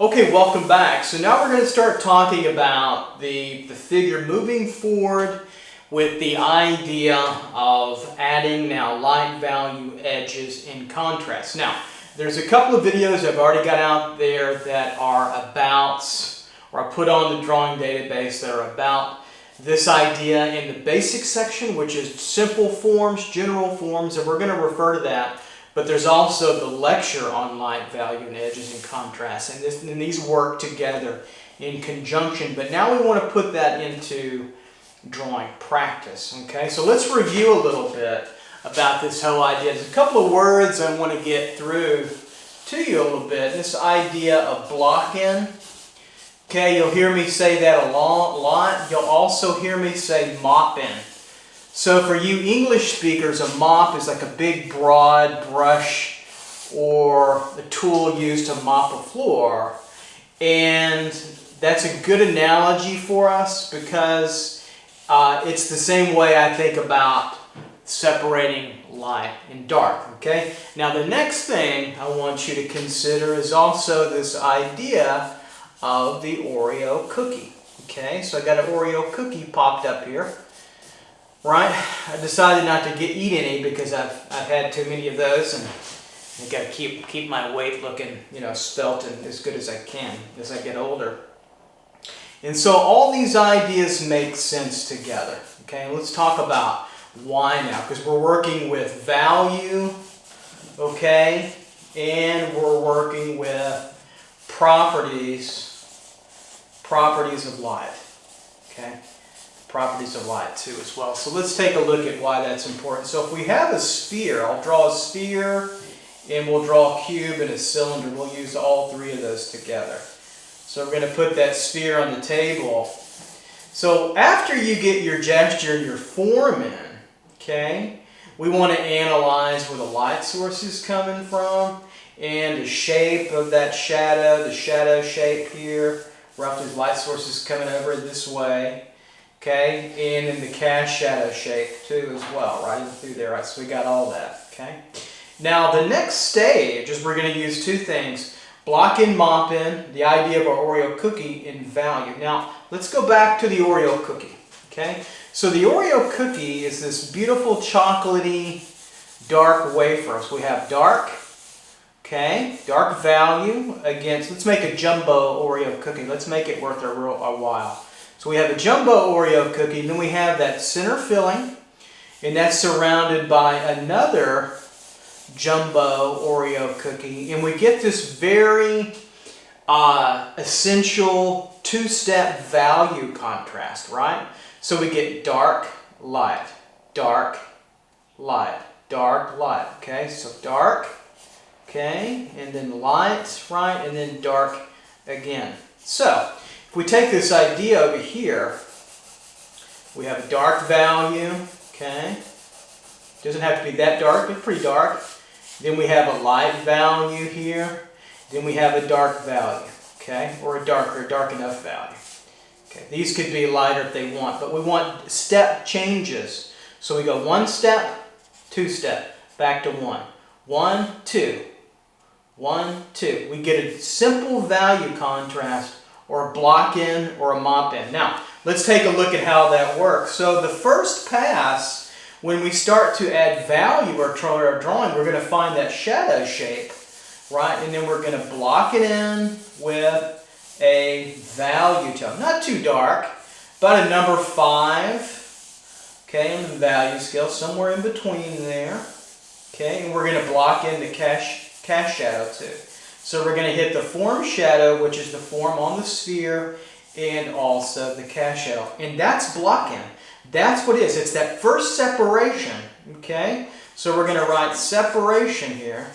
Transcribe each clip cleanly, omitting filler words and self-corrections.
Okay, welcome back. So now we're going to start talking about the figure moving forward with the idea of adding now light value edges in contrast. Now, there's a couple of videos I've already got out there that are about, or I put on the drawing database that are about this idea in the basic section, which is simple forms, general forms, and we're going to refer to that. But there's also the lecture on light value and edges and contrast, and these work together in conjunction. But now we want to put that into drawing practice. Okay, so let's review a little bit about this whole idea. There's a couple of words I want to get through to you a little bit. This idea of blocking. Okay, you'll hear me say that a lot. You'll also hear me say mopping. So for you English speakers, a mop is like a big broad brush or a tool used to mop a floor. And that's a good analogy for us because it's the same way I think about separating light and dark. Okay? Now the next thing I want you to consider is also this idea of the Oreo cookie. Okay, so I got an Oreo cookie popped up here. Right, I decided not to eat any because I've had too many of those, and I got to keep my weight looking, svelte and as good as I can as I get older. And so all these ideas make sense together. Okay, let's talk about why now, because we're working with value, okay, and we're working with properties of light. Okay. Properties of light too as well. So let's take a look at why that's important. So if we have a sphere, I'll draw a sphere and we'll draw a cube and a cylinder. We'll use all three of those together. So we're going to put that sphere on the table. So after you get your gesture and your form in, okay, we want to analyze where the light source is coming from and the shape of that shadow, the shadow shape here, roughly the light source is coming over this way. Okay, and in the cast shadow shape too as well, right through there, right? So we got all that, okay? Now the next stage is we're going to use two things, block and mop in, the idea of our Oreo cookie in value. Now let's go back to the Oreo cookie, okay? So the Oreo cookie is this beautiful chocolatey dark wafer. So we have dark, okay, dark value against, let's make a jumbo Oreo cookie. Let's make it worth a while. So we have a jumbo Oreo cookie, and then we have that center filling, and that's surrounded by another jumbo Oreo cookie, and we get this very essential two-step value contrast, right? So we get dark, light, dark, light, dark, light, okay? So dark, okay, and then light, right, and then dark again. So if we take this idea over here, we have a dark value, okay? Doesn't have to be that dark, but pretty dark. Then we have a light value here. Then we have a dark value, okay? Or a dark enough value. Okay, these could be lighter if they want, but we want step changes. So we go one step, two step, back to one. 1, 2, 1, 2. We get a simple value contrast, or a block in or a mop in. Now, let's take a look at how that works. So the first pass, when we start to add value or our drawing, we're going to find that shadow shape, right? And then we're going to block it in with a value tone. Not too dark, but a number 5, okay, in the value scale, somewhere in between there. Okay, and we're going to block in the cast shadow too. So we're going to hit the form shadow, which is the form on the sphere, and also the cast shadow. And that's blocking. That's what it is. It's that first separation. Okay? So we're going to write separation here.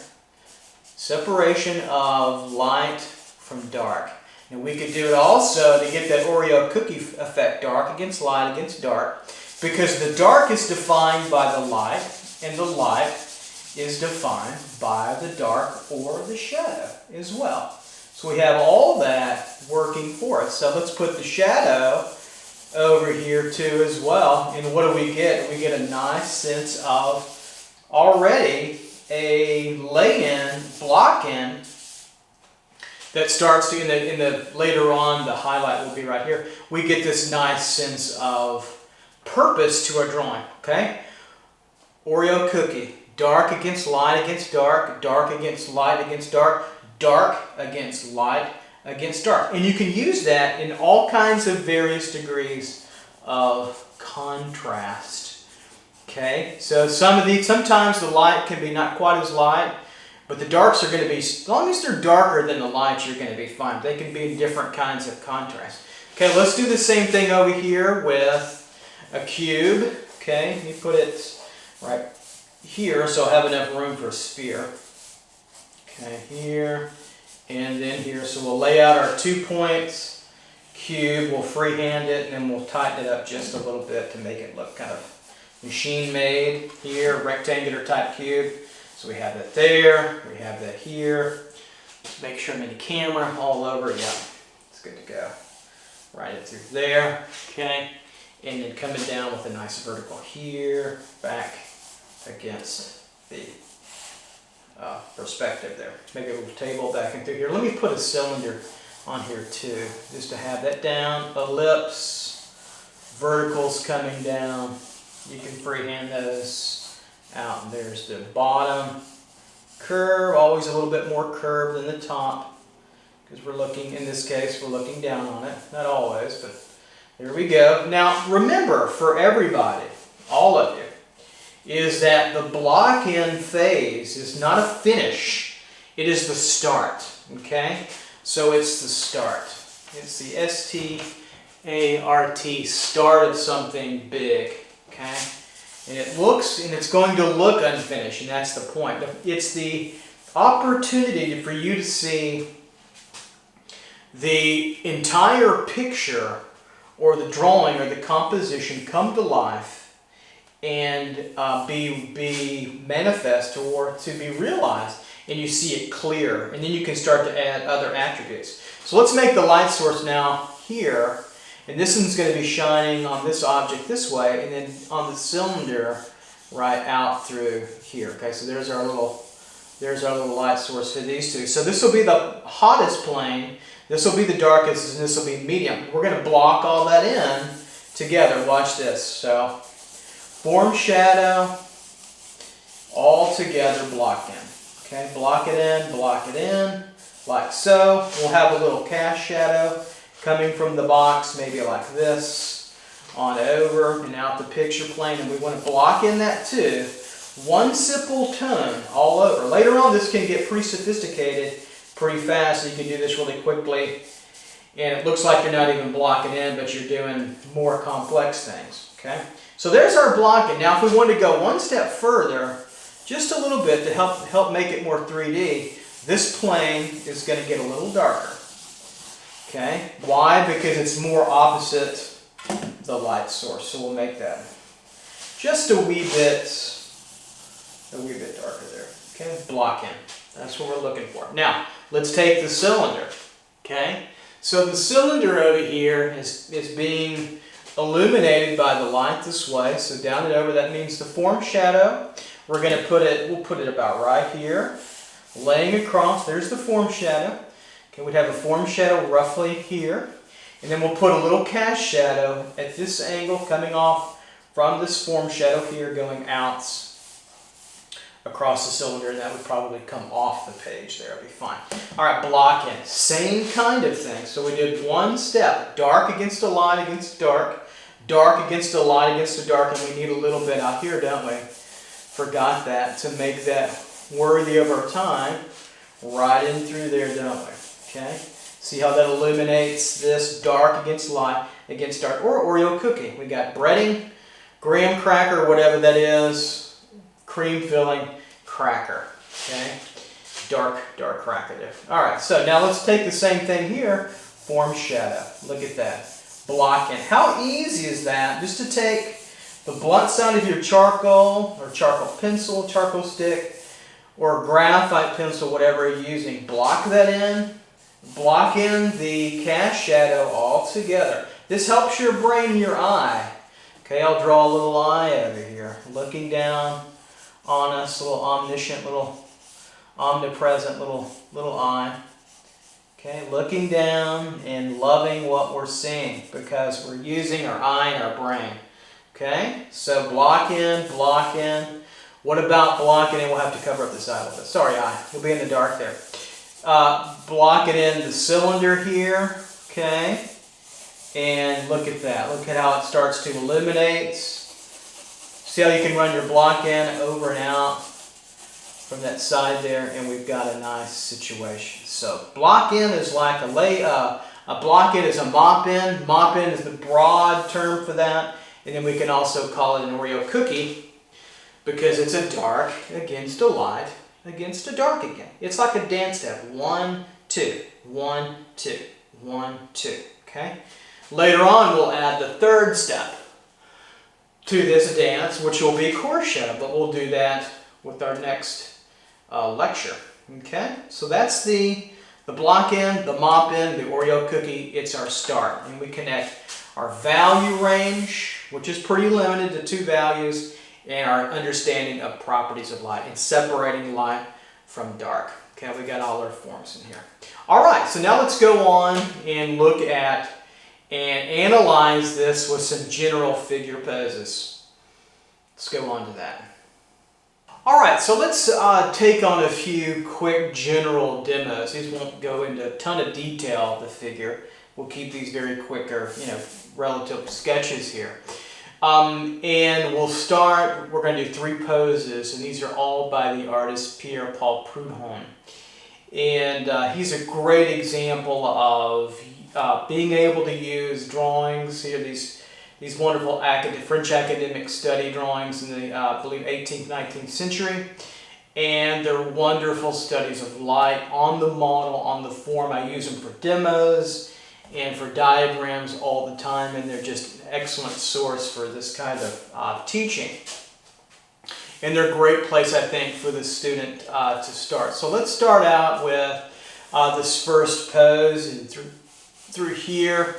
Separation of light from dark. And we could do it also to get that Oreo cookie effect, dark against light against dark, because the dark is defined by the light, and the light is defined by the dark or the shadow as well. So we have all that working for us. So let's put the shadow over here too as well. And what do we get? We get a nice sense of already a lay-in, block-in that starts to, in the later on, the highlight will be right here. We get this nice sense of purpose to our drawing, okay? Oreo cookie, dark against light against dark, dark against light against dark, dark against light against dark. And you can use that in all kinds of various degrees of contrast. Okay, so sometimes the light can be not quite as light, but the darks are going to be, as long as they're darker than the lights, you're going to be fine. They can be in different kinds of contrast. Okay, let's do the same thing over here with a cube. Okay, let me put it right here so I have enough room for a sphere. Okay, here and then here. So we'll lay out our 2 points, cube, we'll freehand it, and then we'll tighten it up just a little bit to make it look kind of machine made. Here, rectangular type cube. So we have that there, we have that here. Just make sure I'm in the camera all over. Yeah, it's good to go. Right it through there, okay? And then coming down with a nice vertical here, back against the perspective there. Maybe a little table back and through here. Let me put a cylinder on here too, just to have that down. Ellipse, verticals coming down. You can freehand those out. And there's the bottom. Curve, always a little bit more curve than the top, because we're looking, in this case, we're looking down on it. Not always, but there we go. Now, remember, for everybody, all of you, is that the block-in phase is not a finish. It is the start, okay? So it's the start. It's the S-T-A-R-T, start of something big, okay? And it looks, and it's going to look unfinished, and that's the point. It's the opportunity for you to see the entire picture or the drawing or the composition come to life and be manifest or to be realized, and you see it clear, and then you can start to add other attributes. So let's make the light source now here, and this one's going to be shining on this object this way, and then on the cylinder right out through here. Okay, so there's our little light source for these two. So this will be the hottest plane, this will be the darkest, and this will be medium. We're going to block all that in together. Watch this. So form shadow, all together block in. Okay, block it in, like so. We'll have a little cast shadow coming from the box, maybe like this, on over and out the picture plane, and we want to block in that too. One simple tone all over. Later on, this can get pretty sophisticated pretty fast, so you can do this really quickly, and it looks like you're not even blocking in, but you're doing more complex things. Okay, so there's our blocking. Now, if we want to go one step further, just a little bit to help make it more 3D, this plane is going to get a little darker. Okay, why? Because it's more opposite the light source. So we'll make that just a wee bit darker there. Okay, block in. That's what we're looking for. Now, let's take the cylinder. Okay, so the cylinder over here is being illuminated by the light this way. So down and over, that means the form shadow. We're going to we'll put it about right here, laying across. There's the form shadow. Okay, we'd have a form shadow roughly here, and then we'll put a little cast shadow at this angle coming off from this form shadow here, going out across the cylinder, and that would probably come off the page there. It'll be fine. All right, block in. Same kind of thing. So we did one step, dark against a light against dark, dark against a light against a dark, and we need a little bit out here, don't we? Forgot that, to make that worthy of our time. Right in through there, don't we? Okay, see how that illuminates this dark against light against dark, or Oreo cookie. We got breading, graham cracker, whatever that is, cream filling cracker. Okay, dark cracker there. All right, so now let's take the same thing here, form shadow. Look at that, block in. How easy is that? Just to take the blunt side of your charcoal or charcoal pencil, charcoal stick, or graphite pencil, whatever you're using, block that in. Block in the cast shadow all together. This helps your brain and your eye. Okay, I'll draw a little eye over here, looking down on us, a little omniscient, little omnipresent little eye. Okay, looking down and loving what we're seeing because we're using our eye and our brain. Okay, so block in, block in. What about blocking in? We'll have to cover up this eye a little bit. Sorry, eye. You'll be in the dark there. Blocking in the cylinder here. Okay, and look at that. Look at how it starts to illuminate. See how you can run your block in over and out from that side there, and we've got a nice situation. So block in is like a block in is a mop in. Mop in is the broad term for that. And then we can also call it an Oreo cookie because it's a dark against a light against a dark again. It's like a dance step. 1, 2, 1, 2, 1, 2. Okay? Later on, we'll add the third step to this dance, which will be chorus shadow, but we'll do that with our next lecture. Okay? So that's the block in, the mop in, the Oreo cookie. It's our start. And we connect our value range, which is pretty limited to 2 values, and our understanding of properties of light and separating light from dark. Okay, we got all our forms in here. All right, so now let's go on and look at and analyze this with some general figure poses. Let's go on to that. All right, so let's take on a few quick general demos. These won't go into a ton of detail of the figure. We'll keep these very quick or, relative sketches here. And we'll start, we're going to do 3 poses, and these are all by the artist Pierre-Paul Prud'hon. And he's a great example of being able to use drawings. Here, these wonderful French academic study drawings in the, I believe, 18th, 19th century. And they're wonderful studies of light on the model, on the form. I use them for demos and for diagrams all the time, and they're just an excellent source for this kind of teaching. And they're a great place, I think, for the student to start. So let's start out with this first pose, and through here,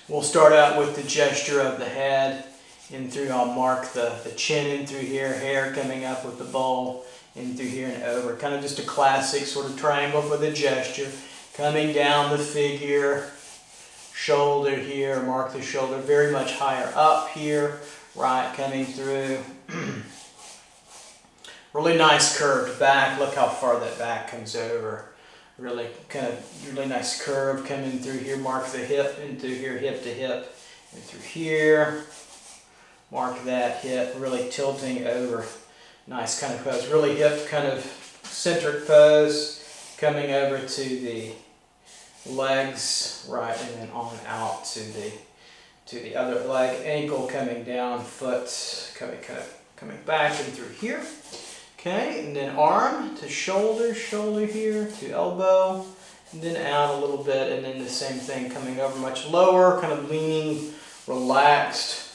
we'll start out with the gesture of the head, and through I'll mark the chin in through here, hair coming up with the bowl, in through here and over. Kind of just a classic sort of triangle for the gesture. Coming down the figure, shoulder here, mark the shoulder very much higher up here, right, coming through. Really nice curved back. Look how far that back comes over. Really nice curve coming through here. Mark the hip and through here, hip to hip, and through here. Mark that hip, really tilting over. Nice kind of pose. Really hip kind of centric pose. Coming over to the legs, right, and then on out to the other leg, ankle coming down, foot coming back and through here. Okay, and then arm to shoulder, shoulder here to elbow, and then out a little bit, and then the same thing coming over much lower, kind of leaning, relaxed,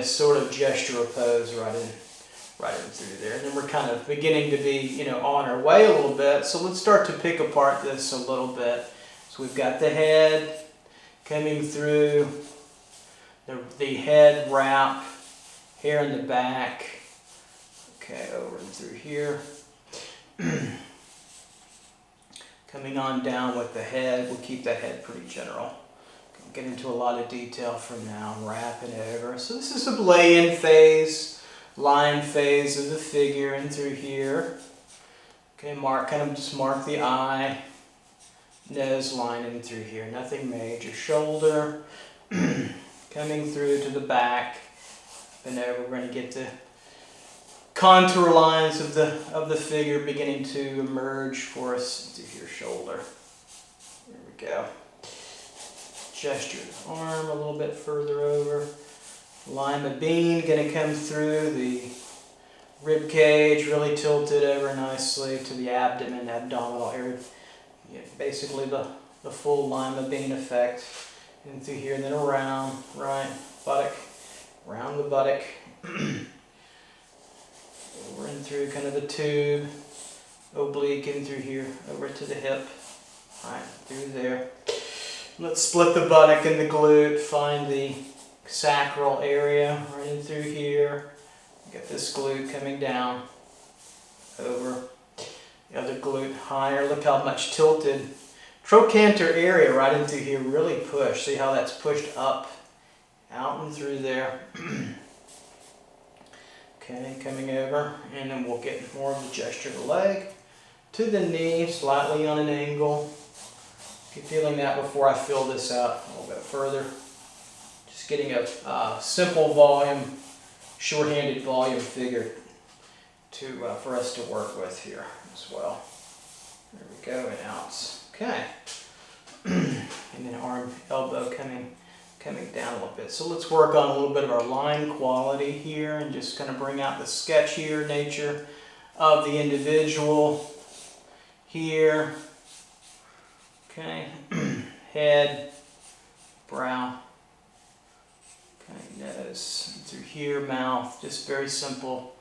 sort of gesture pose right in through there. And then we're kind of beginning to be, on our way a little bit. So let's start to pick apart this a little bit. So we've got the head coming through, the head wrap, hair in the back. Okay, over and through here. Coming on down with the head. We'll keep that head pretty general. Get into a lot of detail from now, wrapping over. So this is the lay-in phase. Line phase of the figure in through here. Okay, just mark the eye, nose line in through here. Nothing major. Shoulder coming through to the back, and over. We're going to get the contour lines of the figure beginning to emerge for us into your shoulder. There we go. Gesture the arm a little bit further over. Lima bean going to come through the rib cage, really tilted over nicely to the abdomen, abdominal area. Yeah, basically the full lima bean effect. In through here and then around, right, buttock, around the buttock. Over and through kind of the tube, oblique in through here, over to the hip, right, through there. Let's split the buttock and the glute, find the sacral area right in through here. Get this glute coming down over. The other glute higher. Look how much tilted trochanter area right into here, really push. See how that's pushed up, out and through there. Okay, coming over, and then we'll get more of the gesture of the leg to the knee, slightly on an angle. Keep feeling that before I fill this out a little bit further. Just getting a simple volume, short-handed volume figure for us to work with here as well. There we go, and out. Okay. And then arm, elbow coming down a little bit. So let's work on a little bit of our line quality here and just kind of bring out the sketchier nature of the individual here. Okay, head, brow, okay, nose, through here, mouth, just very simple.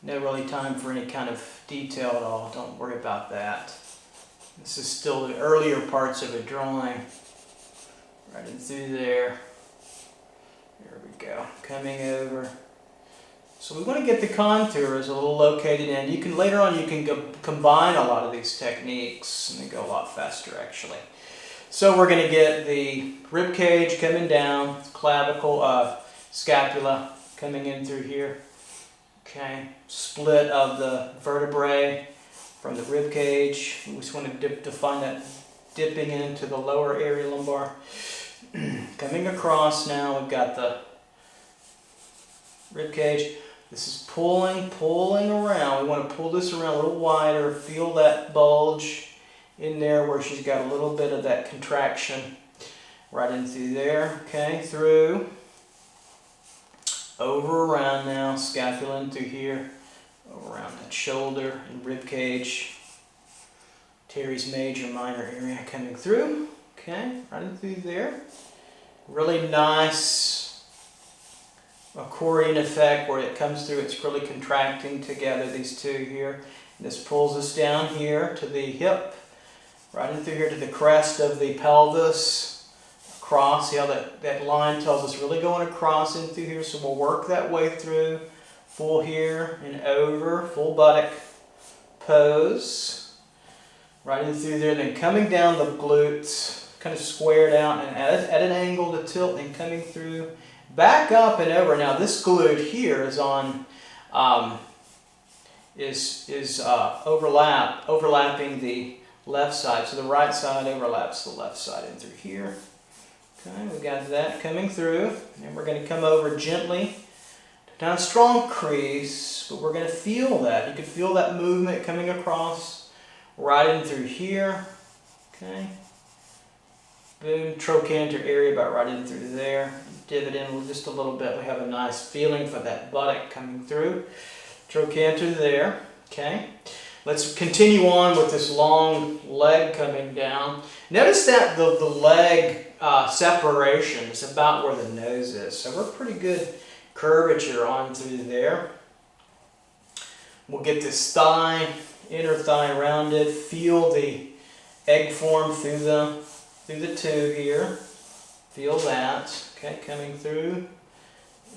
No really time for any kind of detail at all. Don't worry about that. This is still the earlier parts of a drawing. Right in through there. There we go. Coming over. So we want to get the contours a little located in. You can later on you can combine a lot of these techniques and they go a lot faster actually. So we're going to get the rib cage coming down, clavicle, scapula coming in through here. Okay, split of the vertebrae from the rib cage. We just want to define that dipping into the lower area lumbar. Coming across now, we've got the rib cage. This is pulling around. We want to pull this around a little wider. Feel that bulge in there where she's got a little bit of that contraction right in through there. Okay, through. Over around now, scapula in through here. Over around that shoulder and rib cage. Teres major, minor area coming through. Okay, right in through there. Really nice accordion effect where it comes through, it's really contracting together, these two here. And this pulls us down here to the hip, right in through here to the crest of the pelvis, across. See how that line tells us really going across in through here, so we'll work that way through, full here and over, full buttock pose, right in through there, then coming down the glutes, kind of squared out and at an angle to tilt and coming through. Back up and over. Now this glute here is on, overlapping the left side. So the right side overlaps the left side in through here. Okay, we got that coming through. And we're going to come over gently. Not a strong crease, but we're going to feel that. You can feel that movement coming across right in through here. Okay. Boom, trochanter area about right in through there. Divot in just a little bit. We have a nice feeling for that buttock coming through. Trochanter there. Okay. Let's continue on with this long leg coming down. Notice that the leg separation is about where the nose is. So we're pretty good curvature on through there. We'll get this thigh, inner thigh rounded. Feel the egg form through the tube here. Feel that. Okay, coming through,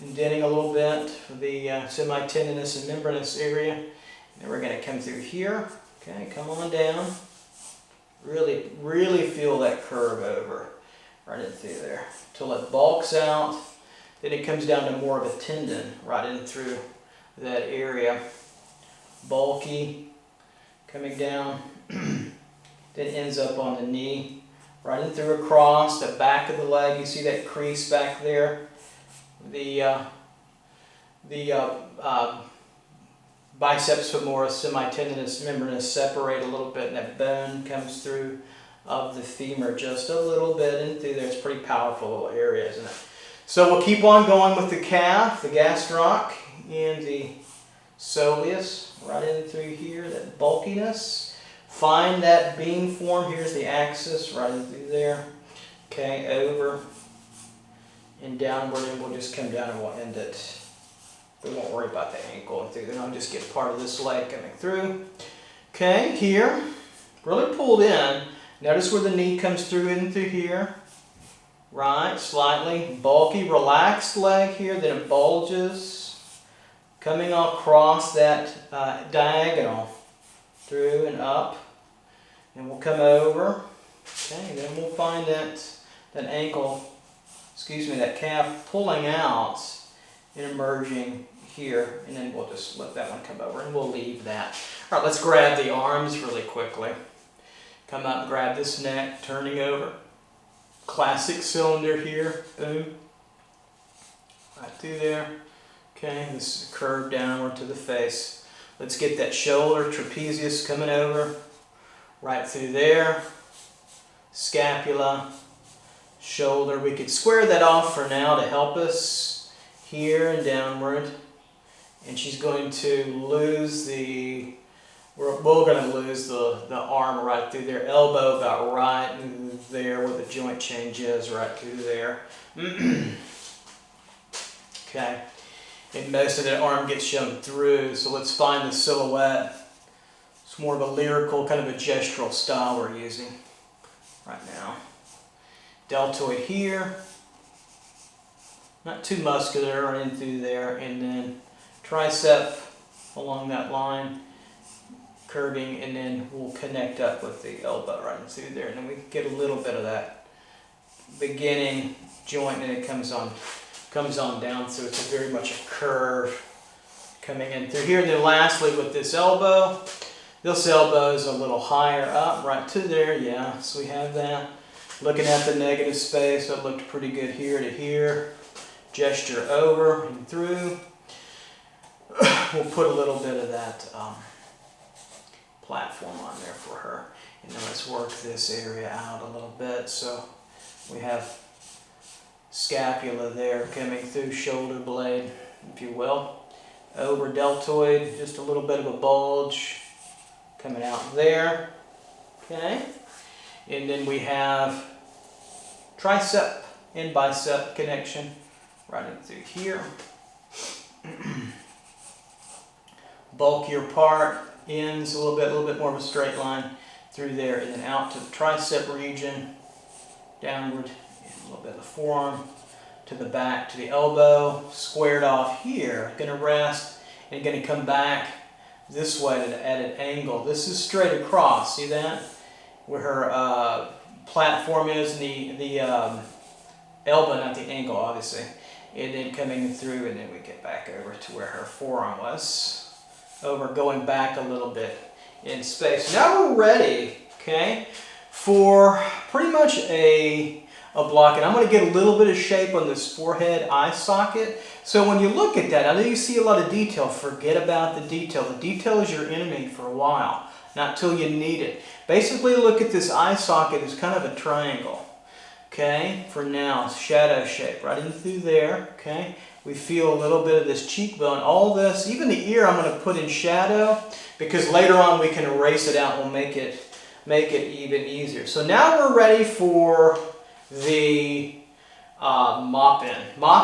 indenting a little bit for the semitendinous and membranous area. And then we're going to come through here. Okay, come on down. Really, really feel that curve over right in through there till it bulks out. Then it comes down to more of a tendon right in through that area. Bulky, coming down, then ends up on the knee. Right in through across the back of the leg. You see that crease back there. The biceps femoris, semitendinous, membranous separate a little bit, and that bone comes through of the femur just a little bit in through there. It's a pretty powerful little area, isn't it? So we'll keep on going with the calf, the gastroc, and the soleus right in through here. That bulkiness. Find that beam form. Here's the axis right in through there. Okay, over and downward, and we'll just come down and we'll end it. We won't worry about the ankle and through. Then I'll just get part of this leg coming through. Okay, here, really pulled in. Notice where the knee comes through in through here. Right, slightly bulky, relaxed leg here. Then it bulges, coming across that diagonal through and up. And we'll come over. Okay, and then we'll find that ankle, that calf pulling out and emerging here. And then we'll just let that one come over and we'll leave that. All right, let's grab the arms really quickly. Come up and grab this neck, turning over. Classic cylinder here, boom. Right through there. Okay, this is a curve downward to the face. Let's get that shoulder, trapezius coming over. Right through there. Scapula, shoulder. We could square that off for now to help us here and downward. And she's going to lose we're going to lose the arm right through there. Elbow about right there where the joint change is, right through there. Okay. And most of that arm gets shown through, so let's find the silhouette. It's more of a lyrical, kind of a gestural style we're using right now. Deltoid here. Not too muscular, right in through there. And then tricep along that line. Curving, and then we'll connect up with the elbow right in through there. And then we get a little bit of that beginning joint, and it comes on down, so it's very much a curve coming in through here. And then lastly with this elbow is a little higher up, right to there, yeah, so we have that. Looking at the negative space, that looked pretty good here to here. Gesture over and through. We'll put a little bit of that platform on there for her. And then let's work this area out a little bit. So we have scapula there coming through, shoulder blade, if you will. Over deltoid, just a little bit of a bulge coming out there. Okay. And then we have tricep and bicep connection right in through here. Bulkier part, ends a little bit more of a straight line through there, and then out to the tricep region, downward, and a little bit of the forearm to the back to the elbow, squared off here, going to rest and going to come back this way at an angle. This is straight across, see that? Where her platform is, the elbow, not the ankle obviously, and then coming through, and then we get back over to where her forearm was. Over, going back a little bit in space. Now we're ready, okay, for pretty much a block. And I'm going to get a little bit of shape on this forehead eye socket. So when you look at that, I know you see a lot of detail. Forget about the detail. The detail is your enemy for a while, not till you need it. Basically, look at this eye socket as kind of a triangle, okay, for now, shadow shape, right in through there, okay. We feel a little bit of this cheekbone, all this, even the ear I'm going to put in shadow because later on we can erase it out and we'll make it even easier. So now we're ready for the mop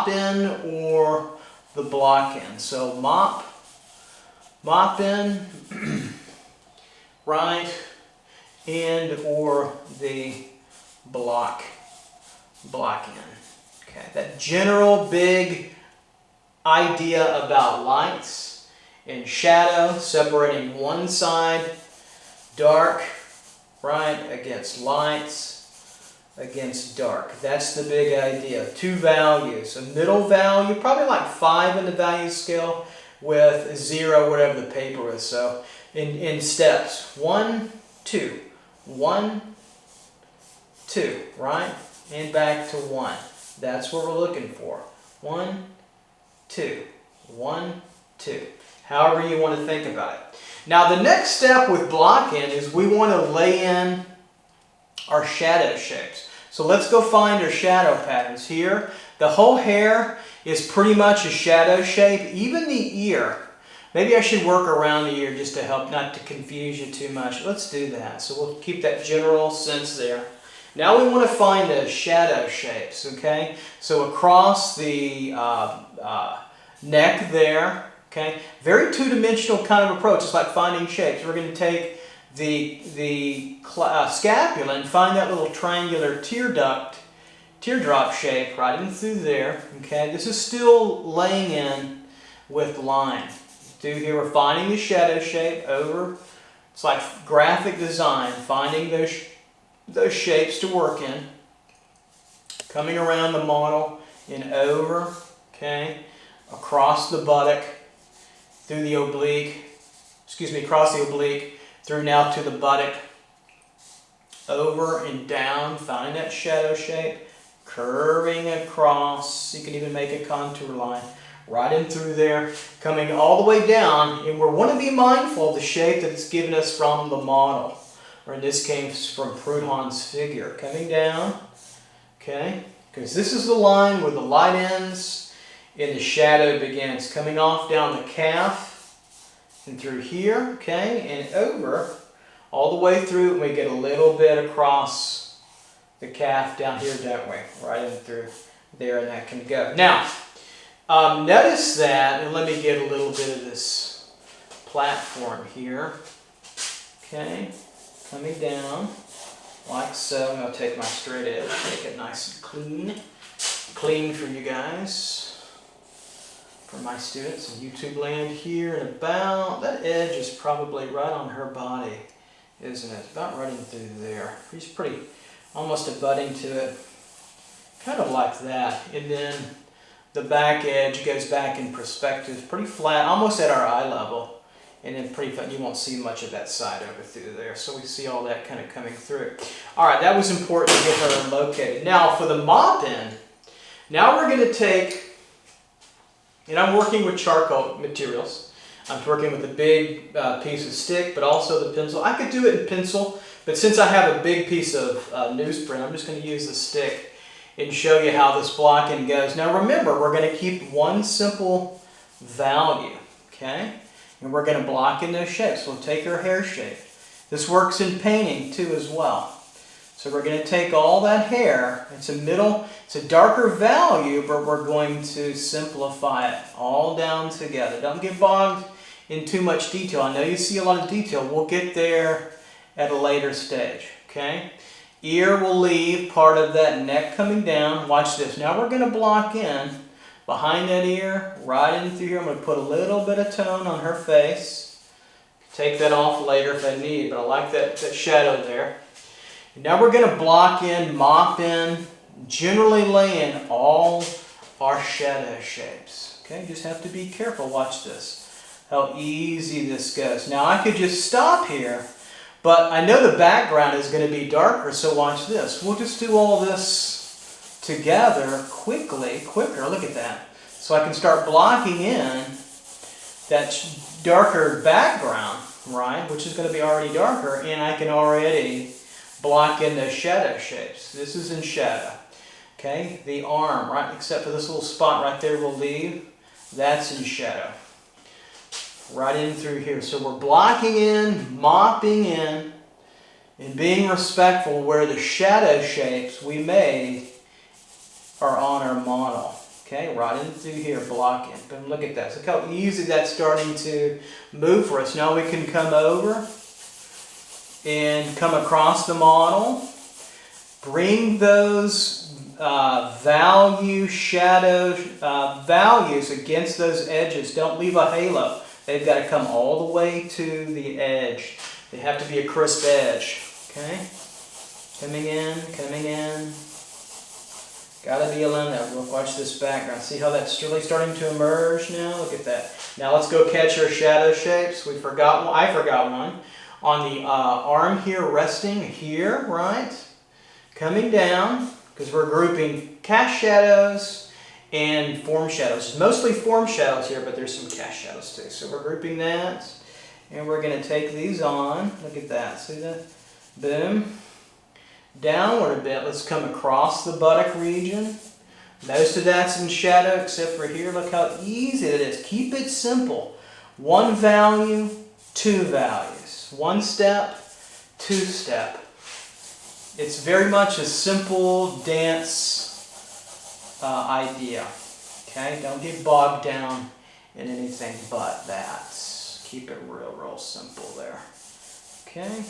in or the block in. So mop in, right, and or the block in. Okay, that general big idea about lights and shadow, separating one side, dark, right, against lights, against dark. That's the big idea. Two values, a middle value, probably like 5 in the value scale with 0, whatever the paper is. So in steps, 1, 2, 1, 2, right, and back to 1. That's what we're looking for. 1, 2, 1, 2. However you want to think about it. Now the next step with block in is we want to lay in our shadow shapes. So let's go find our shadow patterns here. The whole hair is pretty much a shadow shape. Even the ear. Maybe I should work around the ear just to help not to confuse you too much. Let's do that. So we'll keep that general sense there. Now we want to find the shadow shapes, okay? So across the neck there, okay? Very two-dimensional kind of approach. It's like finding shapes. We're going to take the scapula and find that little triangular teardrop shape right in through there, okay? This is still laying in with line. Through here we're finding the shadow shape over It's like graphic design, finding those shapes to work in, coming around the model and over, okay, across the buttock, through the oblique, across the oblique, through now to the buttock, over and down, finding that shadow shape, curving across. You can even make a contour line right in through there, coming all the way down, and we want to be mindful of the shape that it's given us from the model, or in this case from Proudhon's figure. Coming down, okay, because this is the line where the light ends and the shadow begins, coming off down the calf and through here, okay, and over all the way through, and we get a little bit across the calf down here, don't we? Right in through there, and that can go. Now, notice that, and let me get a little bit of this platform here. Okay, coming down like so. I'm going to take my straight edge, make it nice and clean for you guys, for my students in YouTube land here. And about, that edge is probably right on her body, isn't it? About right in through there. She's pretty, almost abutting to it, kind of like that. And then the back edge goes back in perspective, pretty flat, almost at our eye level. And then pretty flat, you won't see much of that side over through there. So we see all that kind of coming through. All right, that was important to get her located. Now for the mop in, now we're going to take, and I'm working with charcoal materials. I'm working with a big piece of stick, but also the pencil. I could do it in pencil, but since I have a big piece of newsprint, I'm just going to use the stick and show you how this blocking goes. Now remember, we're going to keep one simple value, okay? And we're going to block in those shapes. We'll take our hair shape. This works in painting too as well. So we're going to take all that hair, it's a darker value, but we're going to simplify it all down together. Don't get bogged in too much detail. I know you see a lot of detail. We'll get there at a later stage, okay? Ear will leave part of that neck coming down. Watch this. Now we're going to block in behind that ear, right in through here. I'm going to put a little bit of tone on her face. Take that off later if I need, but I like that shadow there. And now we're going to block in, mop in, generally lay in all our shadow shapes. Okay, just have to be careful. Watch this. How easy this goes. Now I could just stop here, but I know the background is going to be darker, so watch this. We'll just do all this together quicker. Look at that. So I can start blocking in that darker background, right, which is going to be already darker, and I can already block in those shadow shapes. This is in shadow. Okay, the arm, right, except for this little spot right there we'll leave, that's in shadow. Right in through here. So we're blocking in, mopping in, and being respectful where the shadow shapes we made are on our model. Okay, right in through here, blocking. But look at that. Look how easy that's starting to move for us. Now we can come over and come across the model. Bring those values against those edges. Don't leave a halo. They've got to come all the way to the edge. They have to be a crisp edge. Okay? Coming in. Gotta be alone now. We'll watch this background. See how that's really starting to emerge now? Look at that. Now let's go catch our shadow shapes. We forgot one. I forgot one. On the arm here, resting here, right? Coming down, because we're grouping cast shadows and form shadows. Mostly form shadows here, but there's some cast shadows too. So we're grouping that, and we're going to take these on. Look at that. See that? Boom. Downward a bit. Let's come across the buttock region. Most of that's in shadow except for here. Look how easy it is. Keep it simple. One value, two values. One step, two step. It's very much a simple dance idea. Okay? Don't get bogged down in anything but that. Keep it real simple there. Okay?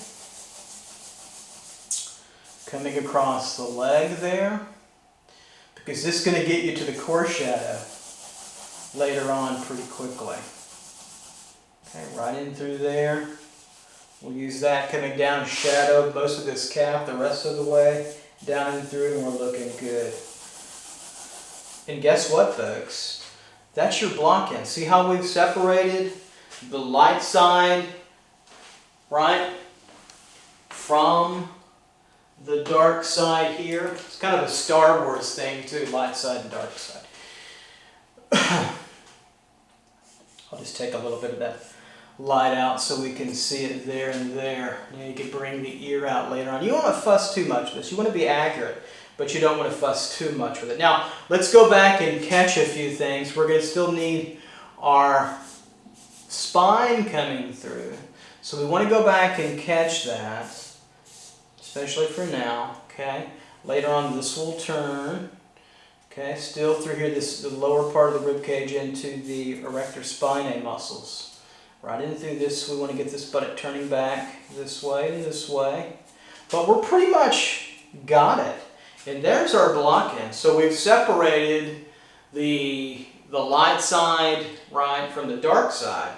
Coming across the leg there, because this is going to get you to the core shadow later on pretty quickly. Okay, right in through there, We'll use that coming down, shadow most of this calf the rest of the way, down and through, and we're looking good. And guess what, folks? That's your block end. See how we've separated the light side, right, from the dark side here? It's kind of a Star Wars thing too, light side and dark side. I'll just take a little bit of that light out so we can see it there and there. Now you can bring the ear out later on. You don't want to fuss too much with this. You want to be accurate, but you don't want to fuss too much with it. Now, let's go back and catch a few things. We're going to still need our spine coming through. So we want to go back and catch that, especially for now, okay? Later on, this will turn, okay? Still through here, the lower part of the rib cage into the erector spinae muscles. Right in through this, we want to get this buttock turning back this way and this way. But we're pretty much got it. And there's our block end. So we've separated the light side, right, from the dark side.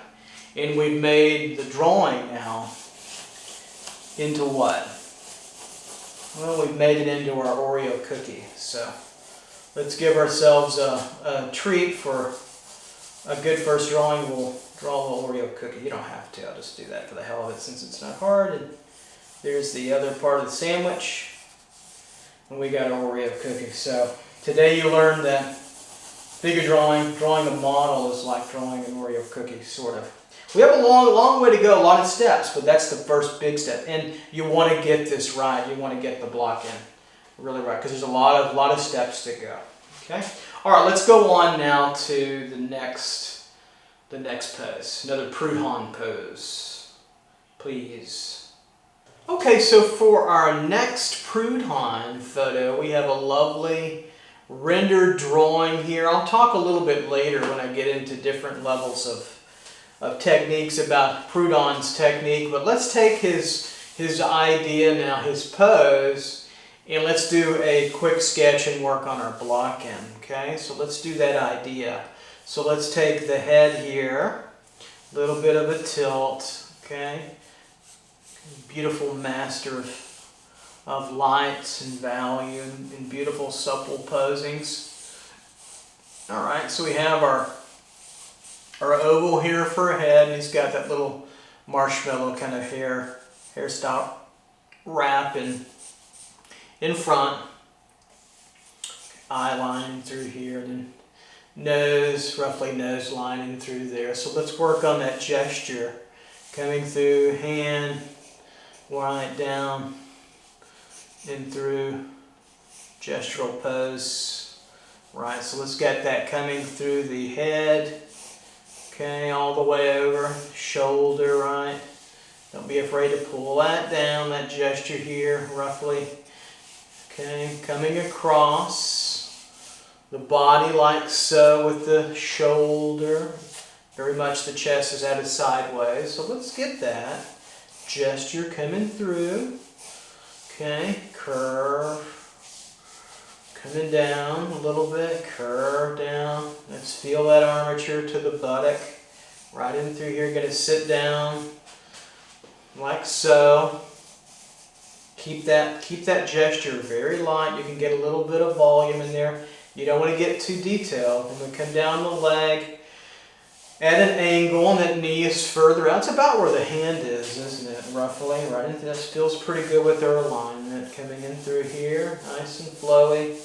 And we've made the drawing now into what? Well, we've made it into our Oreo cookie. So let's give ourselves a treat for a good first drawing. We'll draw a little Oreo cookie. You don't have to. I'll just do that for the hell of it since it's not hard. And there's the other part of the sandwich. And we got an Oreo cookie. So today you learned that figure drawing a model is like drawing an Oreo cookie, sort of. We have a long way to go, a lot of steps, but that's the first big step. And you want to get this right. You want to get the block in really right, because there's a lot of steps to go. Okay. All right. Let's go on now to the next pose. Another Proudhon pose, please. Okay. So for our next Proudhon photo, we have a lovely rendered drawing here. I'll talk a little bit later when I get into different levels of techniques about Proudhon's technique, but let's take his idea now, his pose, and let's do a quick sketch and work on our block end, okay? So let's do that idea. So let's take the head here, a little bit of a tilt, okay? Beautiful master of lights and value and beautiful supple posings. All right, so we have our oval here for a head, and he's got that little marshmallow kind of hairstyle wrap in front. Eye line through here, and then nose, roughly nose lining through there. So let's work on that gesture. Coming through, hand, right down, and through, gestural pose. Right, so let's get that coming through the head. Okay, all the way over, shoulder, right? Don't be afraid to pull that down, that gesture here, roughly. Okay, coming across the body like so with the shoulder. Very much the chest is added sideways. So let's get that gesture coming through. Okay, curve. Coming down a little bit, curve down. Let's feel that armature to the buttock. Right in through here, gonna sit down like so. Keep that gesture very light. You can get a little bit of volume in there. You don't want to get too detailed. And we come down the leg at an angle, and that knee is further out. It's about where the hand is, isn't it? Roughly, right into that. Feels pretty good with our alignment. Coming in through here, nice and flowy.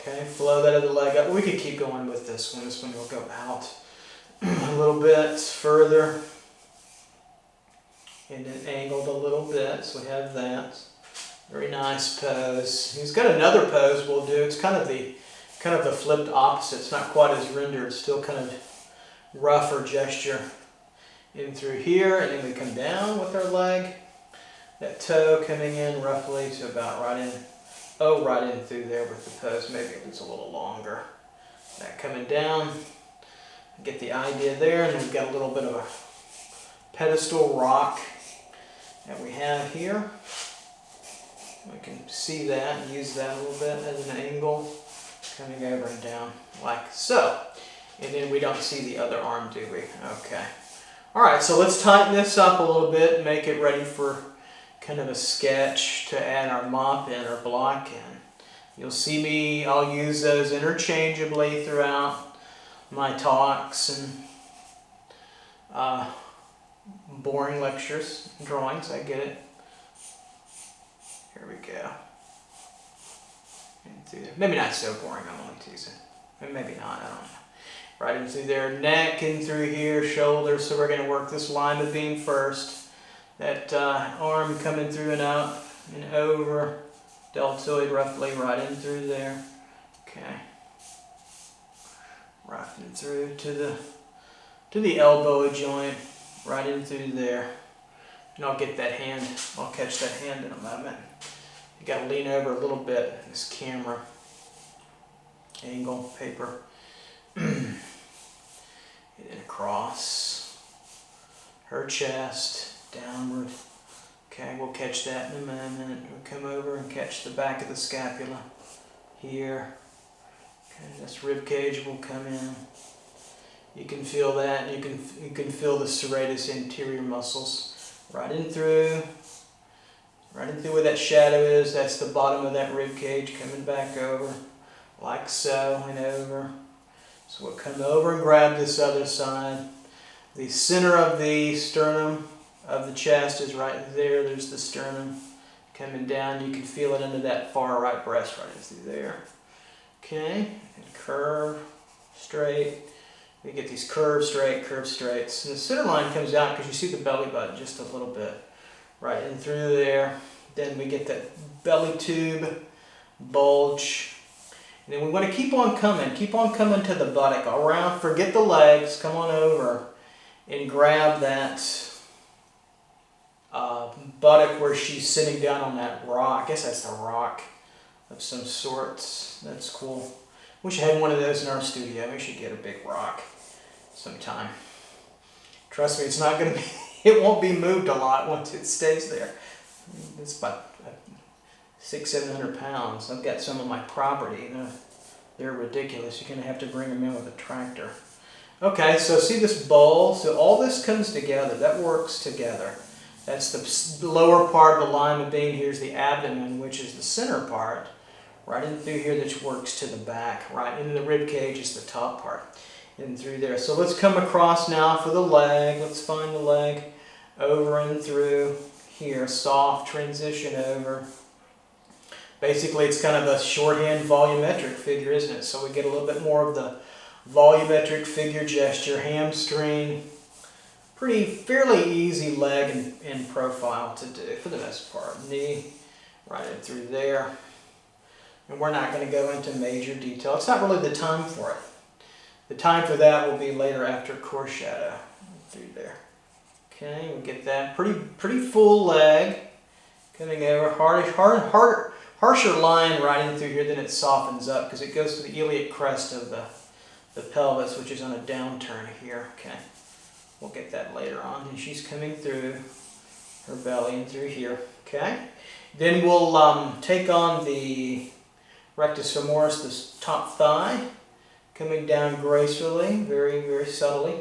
Okay, flow that other leg up. We could keep going with this one. This one will go out a little bit further. And then angled a little bit, so we have that. Very nice pose. He's got another pose we'll do. It's kind of the flipped opposite. It's not quite as rendered. It's still kind of rougher gesture in through here, and then we come down with our leg. That toe coming in roughly to about right in through there with the pose. Maybe it's a little longer. That coming down. Get the idea there, and then we've got a little bit of a pedestal rock that we have here. We can see that and use that a little bit as an angle, coming over and down like so. And then we don't see the other arm, do we? Okay. Alright, so let's tighten this up a little bit and make it ready for kind of a sketch to add our mop in or block in. You'll see me, I'll use those interchangeably throughout my talks and boring lectures, drawings, I get it. Here we go. Maybe not so boring, I'm only teasing. Maybe not, I don't know. Right in through there, neck and through here, shoulders. So we're going to work this lima beam first. That arm coming through and up and over, deltoid roughly right in through there. Okay. Right in through to the elbow joint, right in through there. And I'll get that hand, I'll catch that hand in a moment. You got to lean over a little bit, this camera angle, paper. And then across her chest, downward. Okay, we'll catch that in a moment. We'll come over and catch the back of the scapula here. Okay, this rib cage will come in. You can feel that. You can feel the serratus anterior muscles right in through where that shadow is. That's the bottom of that rib cage coming back over, like so, and over. So we'll come over and grab this other side. The center of the sternum of the chest is right there. There's the sternum coming down. You can feel it under that far right breast right through there. Okay, and curve, straight. We get these curve straights. And the center line comes out because you see the belly button just a little bit. Right in through there. Then we get that belly tube bulge. And then we want to keep on coming to the buttock, around, forget the legs, come on over and grab that buttock where she's sitting down on that rock. I guess that's a rock of some sorts. That's cool. Wish I had one of those in our studio. We should get a big rock sometime. Trust me, it's not going to be, it won't be moved a lot once it stays there. It's about 600-700 pounds. I've got some on my property. They're ridiculous. You're going to have to bring them in with a tractor. Okay, so see this bowl? So all this comes together. That works together. That's the lower part of the lima beam. Here's the abdomen, which is the center part. Right in through here, that works to the back. Right into the rib cage is the top part. In through there. So let's come across now for the leg. Let's find the leg. Over and through here. Soft transition over. Basically, it's kind of a shorthand volumetric figure, isn't it? So we get a little bit more of the volumetric figure gesture, hamstring. Fairly easy leg and profile to do for the most part. Knee, right in through there. And we're not going to go into major detail. It's not really the time for it. The time for that will be later after core shadow. Through there. Okay, we get that pretty full leg coming over, harsher line right in through here. Then it softens up because it goes to the iliac crest of the pelvis, which is on a downturn here. Okay, we'll get that later on. And she's coming through her belly and through here. Okay, then we'll take on the rectus femoris, this top thigh, coming down gracefully, very subtly,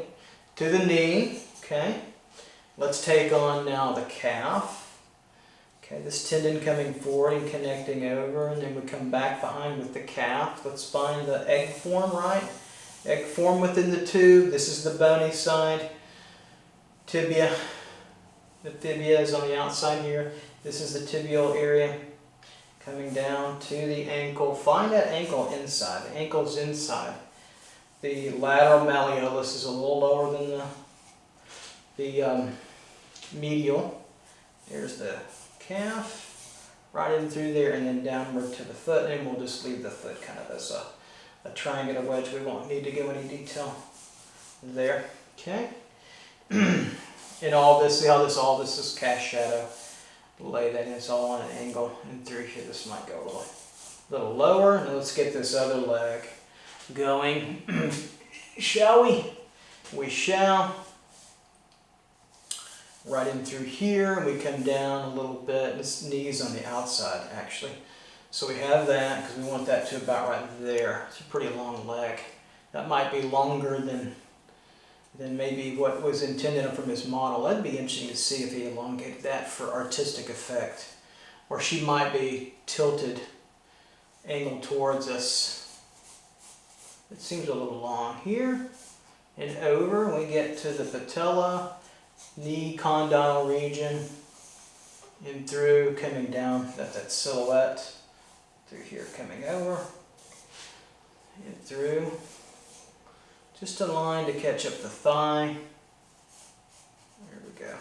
to the knee. Okay, let's take on now the calf. Okay, this tendon coming forward and connecting over, and then we come back behind with the calf. Let's find the egg form, right? Egg form within the tube. This is the bony side. Tibia. The tibia is on the outside here. This is the tibial area. Coming down to the ankle. Find that ankle inside. The ankle's inside. The lateral malleolus is a little lower than the medial. There's the calf, right in through there, and then downward to the foot, and we'll just leave the foot kind of as a triangular wedge. We won't need to go into detail there. Okay. And all this, see how all this is cast shadow. Lay that in, it's all on an angle, and through here this might go a little lower. And let's get this other leg going. Shall we? We shall. Right in through here, and we come down a little bit. This knee's on the outside, actually. So we have that, because we want that to about right there. It's a pretty long leg. That might be longer than than maybe what was intended from his model. That'd be interesting to see if he elongated that for artistic effect. Or she might be tilted, angled towards us. It seems a little long here and over. We get to the patella, knee condyle region, and through, coming down, that silhouette, through here, coming over, and through. Just a line to catch up the thigh. There we go.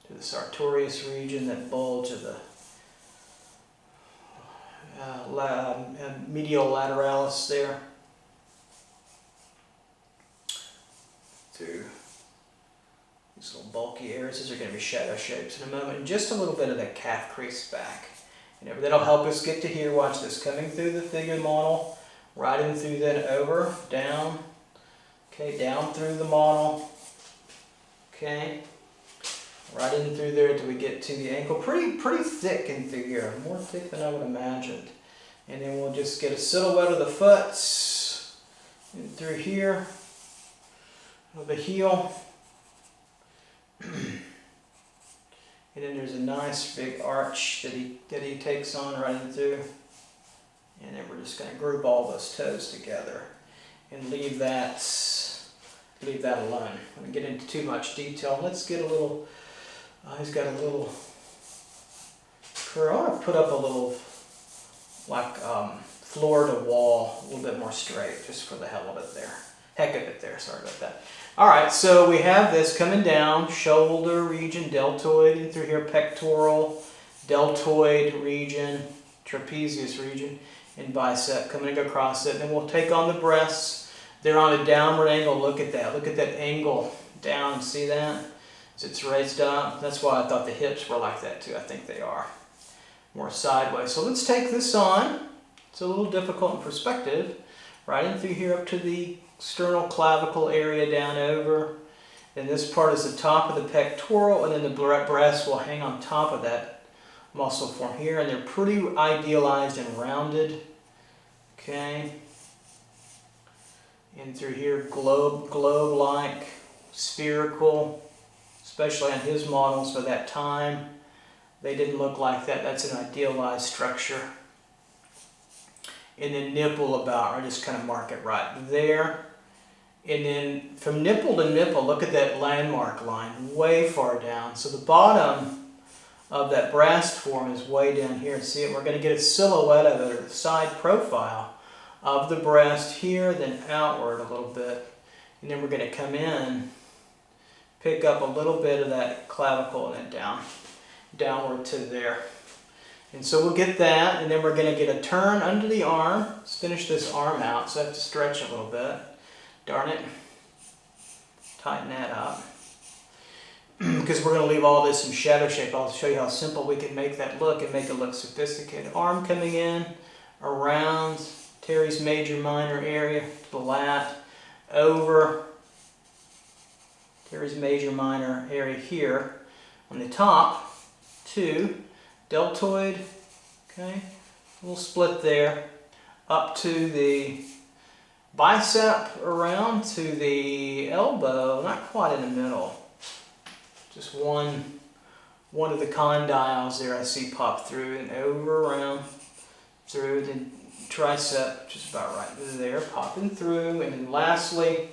To the sartorius region, that bulge of the medial lateralis there. Through these little bulky areas. These are going to be shadow shapes in a moment. And just a little bit of that calf crease back. And that'll help us get to here. Watch this. Coming through the figure model. Right in through, then over, down. Okay, down through the model. Okay. Right in through there till we get to the ankle. Pretty thick in through here. More thick than I would have imagined. And then we'll just get a silhouette of the foot. In through here. Of the heel. And then there's a nice big arch that he takes on right in through. And then we're just going to group all those toes together and leave that alone. I'm going to get into too much detail. Let's get a little, he's got a little curve. I want to put up a little, like floor to wall, a little bit more straight, just for the hell of it there. Heck of it there, sorry about that. All right, so we have this coming down, shoulder region, deltoid, and through here, pectoral, deltoid region, trapezius region, and bicep coming across it. Then we'll take on the breasts. They're on a downward angle. Look at that. Look at that angle down. See that? As it's raised up. That's why I thought the hips were like that too. I think they are. More sideways. So let's take this on. It's a little difficult in perspective. Right in through here up to the sternal clavicle area down over. And this part is the top of the pectoral, and then the breast will hang on top of that muscle form here, and they're pretty idealized and rounded. Okay. And through here, globe-like, spherical, especially on his models for that time. They didn't look like that. That's an idealized structure. And then nipple about, I just kind of mark it right there. And then from nipple to nipple, look at that landmark line, way far down. So the bottom of that breast form is way down here. See it? We're going to get a silhouette of it, or the side profile of the breast here, then outward a little bit. And then we're going to come in, pick up a little bit of that clavicle, and then downward to there. And so we'll get that, and then we're going to get a turn under the arm. Let's finish this arm out, so I have to stretch a little bit. Darn it. Tighten that up. Because we're going to leave all this in shadow shape. I'll show you how simple we can make that look and make it look sophisticated. Arm coming in, around teres major minor area, to the lat, over teres major minor area here. On the top, to deltoid, okay, a little split there, up to the bicep, around to the elbow, not quite in the middle. Just one of the condyles there I see pop through, and over, around, through the tricep, just about right there, popping through. And then lastly,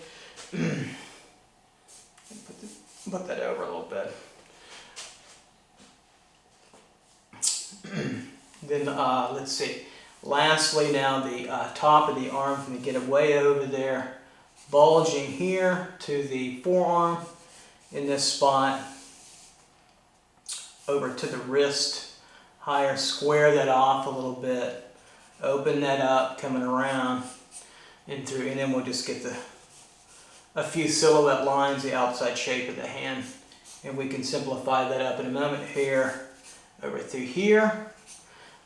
put that over a little bit. Then let's see, lastly now the top of the arm, going to get it way over there, bulging here to the forearm in this spot, over to the wrist, higher, square that off a little bit, open that up, coming around and through, and then we'll just get a few silhouette lines, the outside shape of the hand, and we can simplify that up in a moment here, over through here.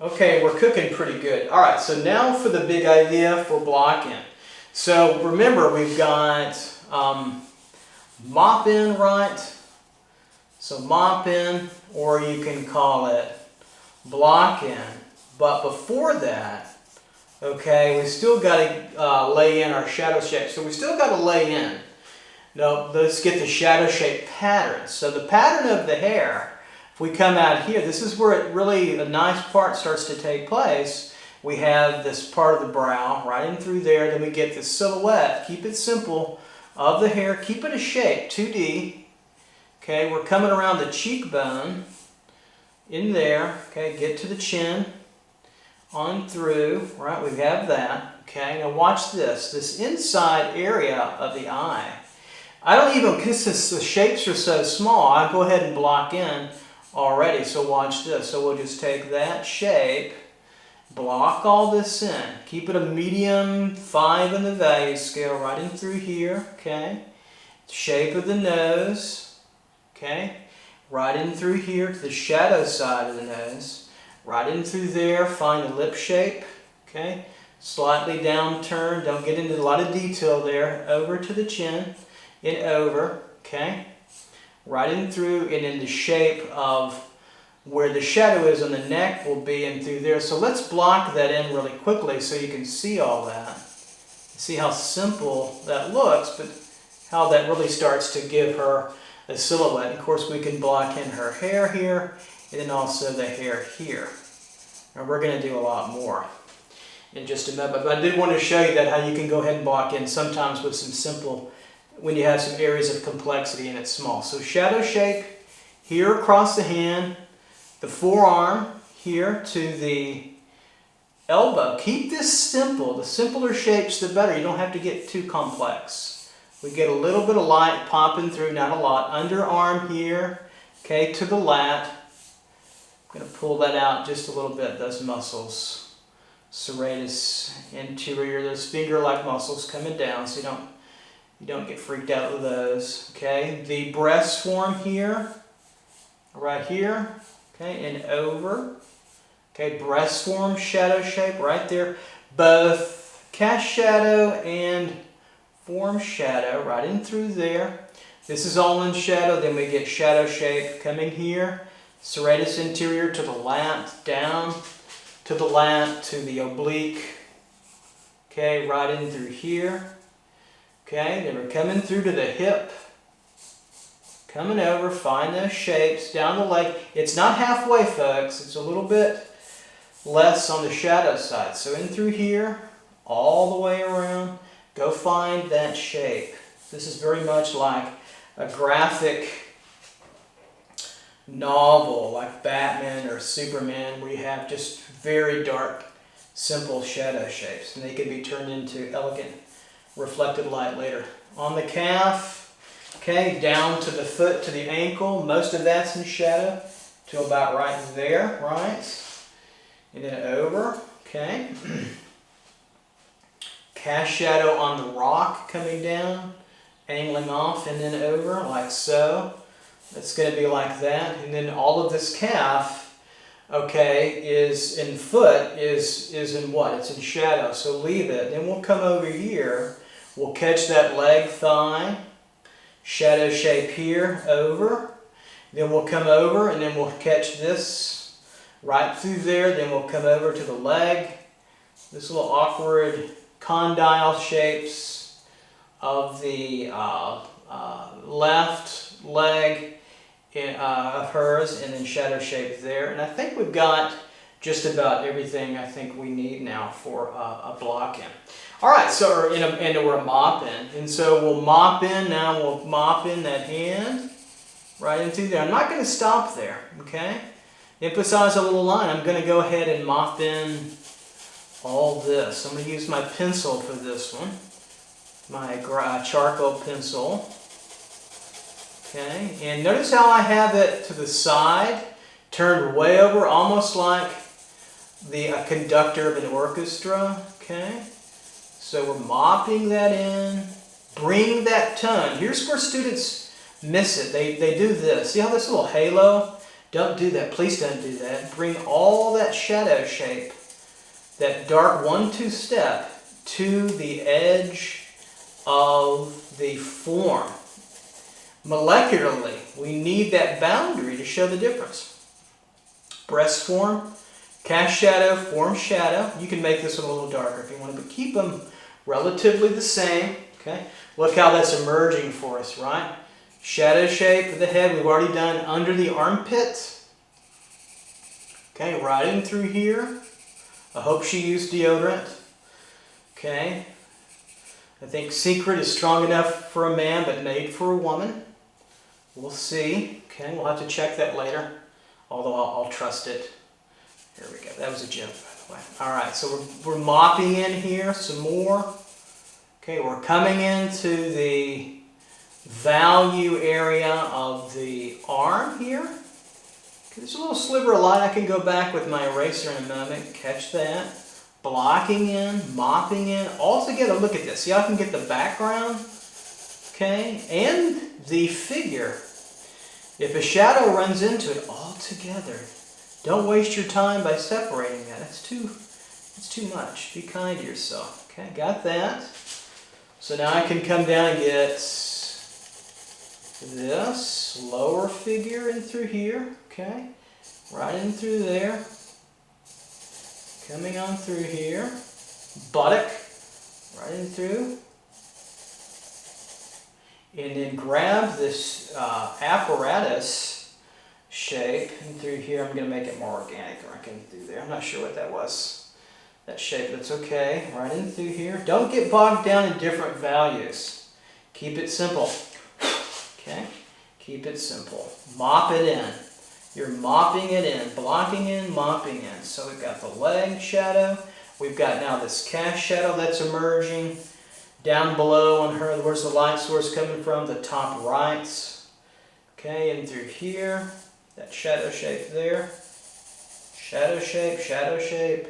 Okay, we're cooking pretty good. All right, so now for the big idea for blocking. So remember, we've got mop in, right? So mop in, or you can call it block in. But before that, okay, we still got to lay in our shadow shape. So we still got to lay in. No, let's get the shadow shape pattern. So the pattern of the hair, if we come out here, this is where it really, a nice part starts to take place. We have this part of the brow right in through there. Then we get the silhouette. Keep it simple of the hair. Keep it a shape, 2D. Okay, we're coming around the cheekbone in there. Okay, get to the chin. On through, right, we have that. Okay, now watch this inside area of the eye. I don't even, because the shapes are so small, I go ahead and block in already, so watch this. So we'll just take that shape, block all this in. Keep it a medium 5 in the value scale, right in through here, okay? Shape of the nose, okay? Right in through here to the shadow side of the nose. Right in through there, find the lip shape, okay? Slightly down turn, don't get into a lot of detail there. Over to the chin, and over, okay? Right in through, and in the shape of where the shadow is on the neck will be in through there. So let's block that in really quickly so you can see all that. See how simple that looks, but how that really starts to give her a silhouette. And of course, we can block in her hair here, and then also the hair here. And we're going to do a lot more in just a minute. But I did want to show you that how you can go ahead and block in sometimes with some simple, when you have some areas of complexity and it's small. So shadow shape here across the hand, the forearm here to the elbow. Keep this simple. The simpler shapes, the better. You don't have to get too complex. We get a little bit of light popping through, not a lot. Underarm here, okay, to the lat. I'm going to pull that out just a little bit, those muscles. Serratus anterior, those finger-like muscles coming down so you don't get freaked out with those. Okay, the breast form here, right here, okay, and over. Okay, breast form, shadow shape right there. Both cast shadow and form shadow right in through there. This is all in shadow, then we get shadow shape coming here. Serratus anterior to the lat, down to the lat, to the oblique. Okay, right in through here. Okay, then we're coming through to the hip. Coming over, find those shapes, down the leg. It's not halfway, folks. It's a little bit less on the shadow side. So in through here, all the way around. Go find that shape. This is very much like a graphic novel like Batman or Superman, where you have just very dark, simple shadow shapes, and they can be turned into elegant reflected light later. On the calf, okay, down to the foot, to the ankle, most of that's in shadow, to about right there, right? And then over, okay. Cast shadow on the rock coming down, angling off and then over, like so. It's going to be like that. And then all of this calf, okay, is in foot, is in what? It's in shadow, so leave it. Then we'll come over here. We'll catch that leg, thigh, shadow shape here, over. Then we'll come over and then we'll catch this right through there. Then we'll come over to the leg. This little awkward condyle shapes of the left leg of hers, and then shadow shape there. And I think we've got just about everything I think we need now for a block in. All right, so we're a mop in. And so we'll mop in now, we'll mop in that hand right into there. I'm not going to stop there, okay? Emphasize a little line. I'm going to go ahead and mop in all this. I'm going to use my pencil for this one, my charcoal pencil. Okay, and notice how I have it to the side, turned way over, almost like a conductor of an orchestra. Okay, so we're mopping that in. Bring that tone. Here's where students miss it. They do this. See how this little halo? Don't do that. Please don't do that. Bring all that shadow shape, that dark 1-2 step, to the edge of the form. Molecularly, we need that boundary to show the difference. Breast form, cast shadow, form shadow. You can make this one a little darker if you want, but keep them relatively the same. Okay. Look how that's emerging for us, right? Shadow shape of the head, we've already done under the armpit. Okay, right in through here. I hope she used deodorant. Okay. I think secret is strong enough for a man, but made for a woman. We'll see. Okay, we'll have to check that later. Although I'll trust it. Here we go. That was a joke, by the way. All right, so we're mopping in here some more. Okay, we're coming into the value area of the arm here. Okay, there's a little sliver of light. I can go back with my eraser in a moment. Catch that. Blocking in, mopping in. All together, look at this. See how I can get the background? Okay, and the figure. If a shadow runs into it all together, don't waste your time by separating that. It's too much. Be kind to yourself. Okay, got that. So now I can come down and get this lower figure in through here. Okay, right in through there. Coming on through here. Buttock, right in through. And then grab this apparatus shape in through here. I'm going to make it more organic working through there. I'm not sure what that was, that shape. That's okay. Right in through here. Don't get bogged down in different values. Keep it simple. Okay? Keep it simple. Mop it in. You're mopping it in, blocking in, mopping in. So we've got the leg shadow. We've got now this cast shadow that's emerging. Down below on her, where's the light source coming from? The top right. Okay, in through here. That shadow shape there. Shadow shape, shadow shape.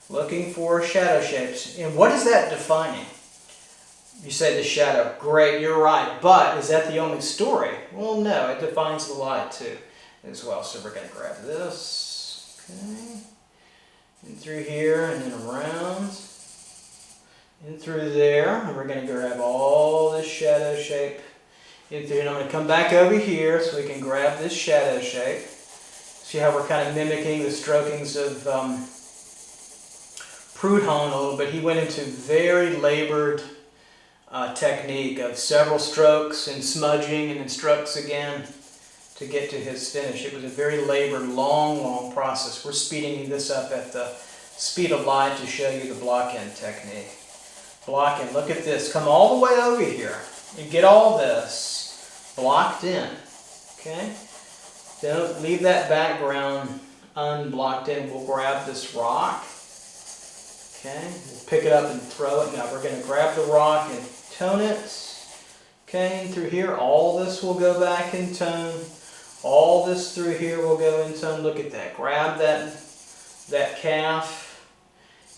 Looking for shadow shapes. And what is that defining? You say the shadow. Great, you're right. But is that the only story? Well, no, it defines the light too as well. So we're going to grab this. Okay. In through here and then around. In through there, and we're going to grab all this shadow shape in through, and I'm going to come back over here so we can grab this shadow shape. See how we're kind of mimicking the strokings of Proudhon a little bit. He went into very labored technique of several strokes and smudging and then strokes again to get to his finish. It was a very labored, long process. We're speeding this up at the speed of light to show you the block-in technique. Block in. Look at this. Come all the way over here and get all this blocked in. Okay? Don't leave that background unblocked in. We'll grab this rock. Okay? We'll pick it up and throw it. Now we're going to grab the rock and tone it. Okay? And through here, all this will go back in tone. All this through here will go in tone. Look at that. Grab that calf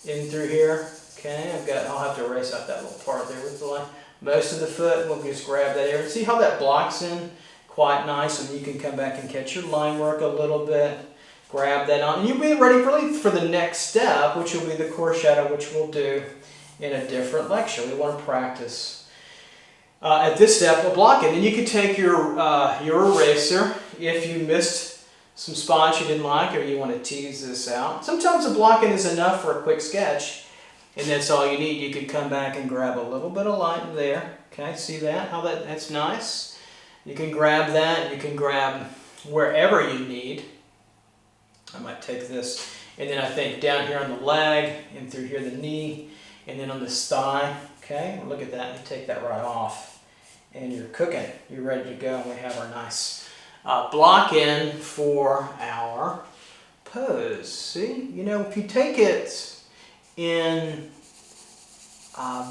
in through here. Okay, I'll have to erase out that little part there with the line. Most of the foot, we'll just grab that area. See how that blocks in quite nice, and you can come back and catch your line work a little bit. Grab that on, and you'll be ready for the next step, which will be the core shadow, which we'll do in a different lecture. We want to practice. At this step, we'll block it. And you can take your eraser if you missed some spots you didn't like or you want to tease this out. Sometimes the blocking is enough for a quick sketch. And that's all you need. You can come back and grab a little bit of light there. Okay, see that? How that's nice. You can grab that. You can grab wherever you need. I might take this. And then I think down here on the leg, and through here the knee, and then on this thigh. Okay, well, look at that. You take that right off. And you're cooking. You're ready to go. And we have our nice block in for our pose. See? You know, if you take it in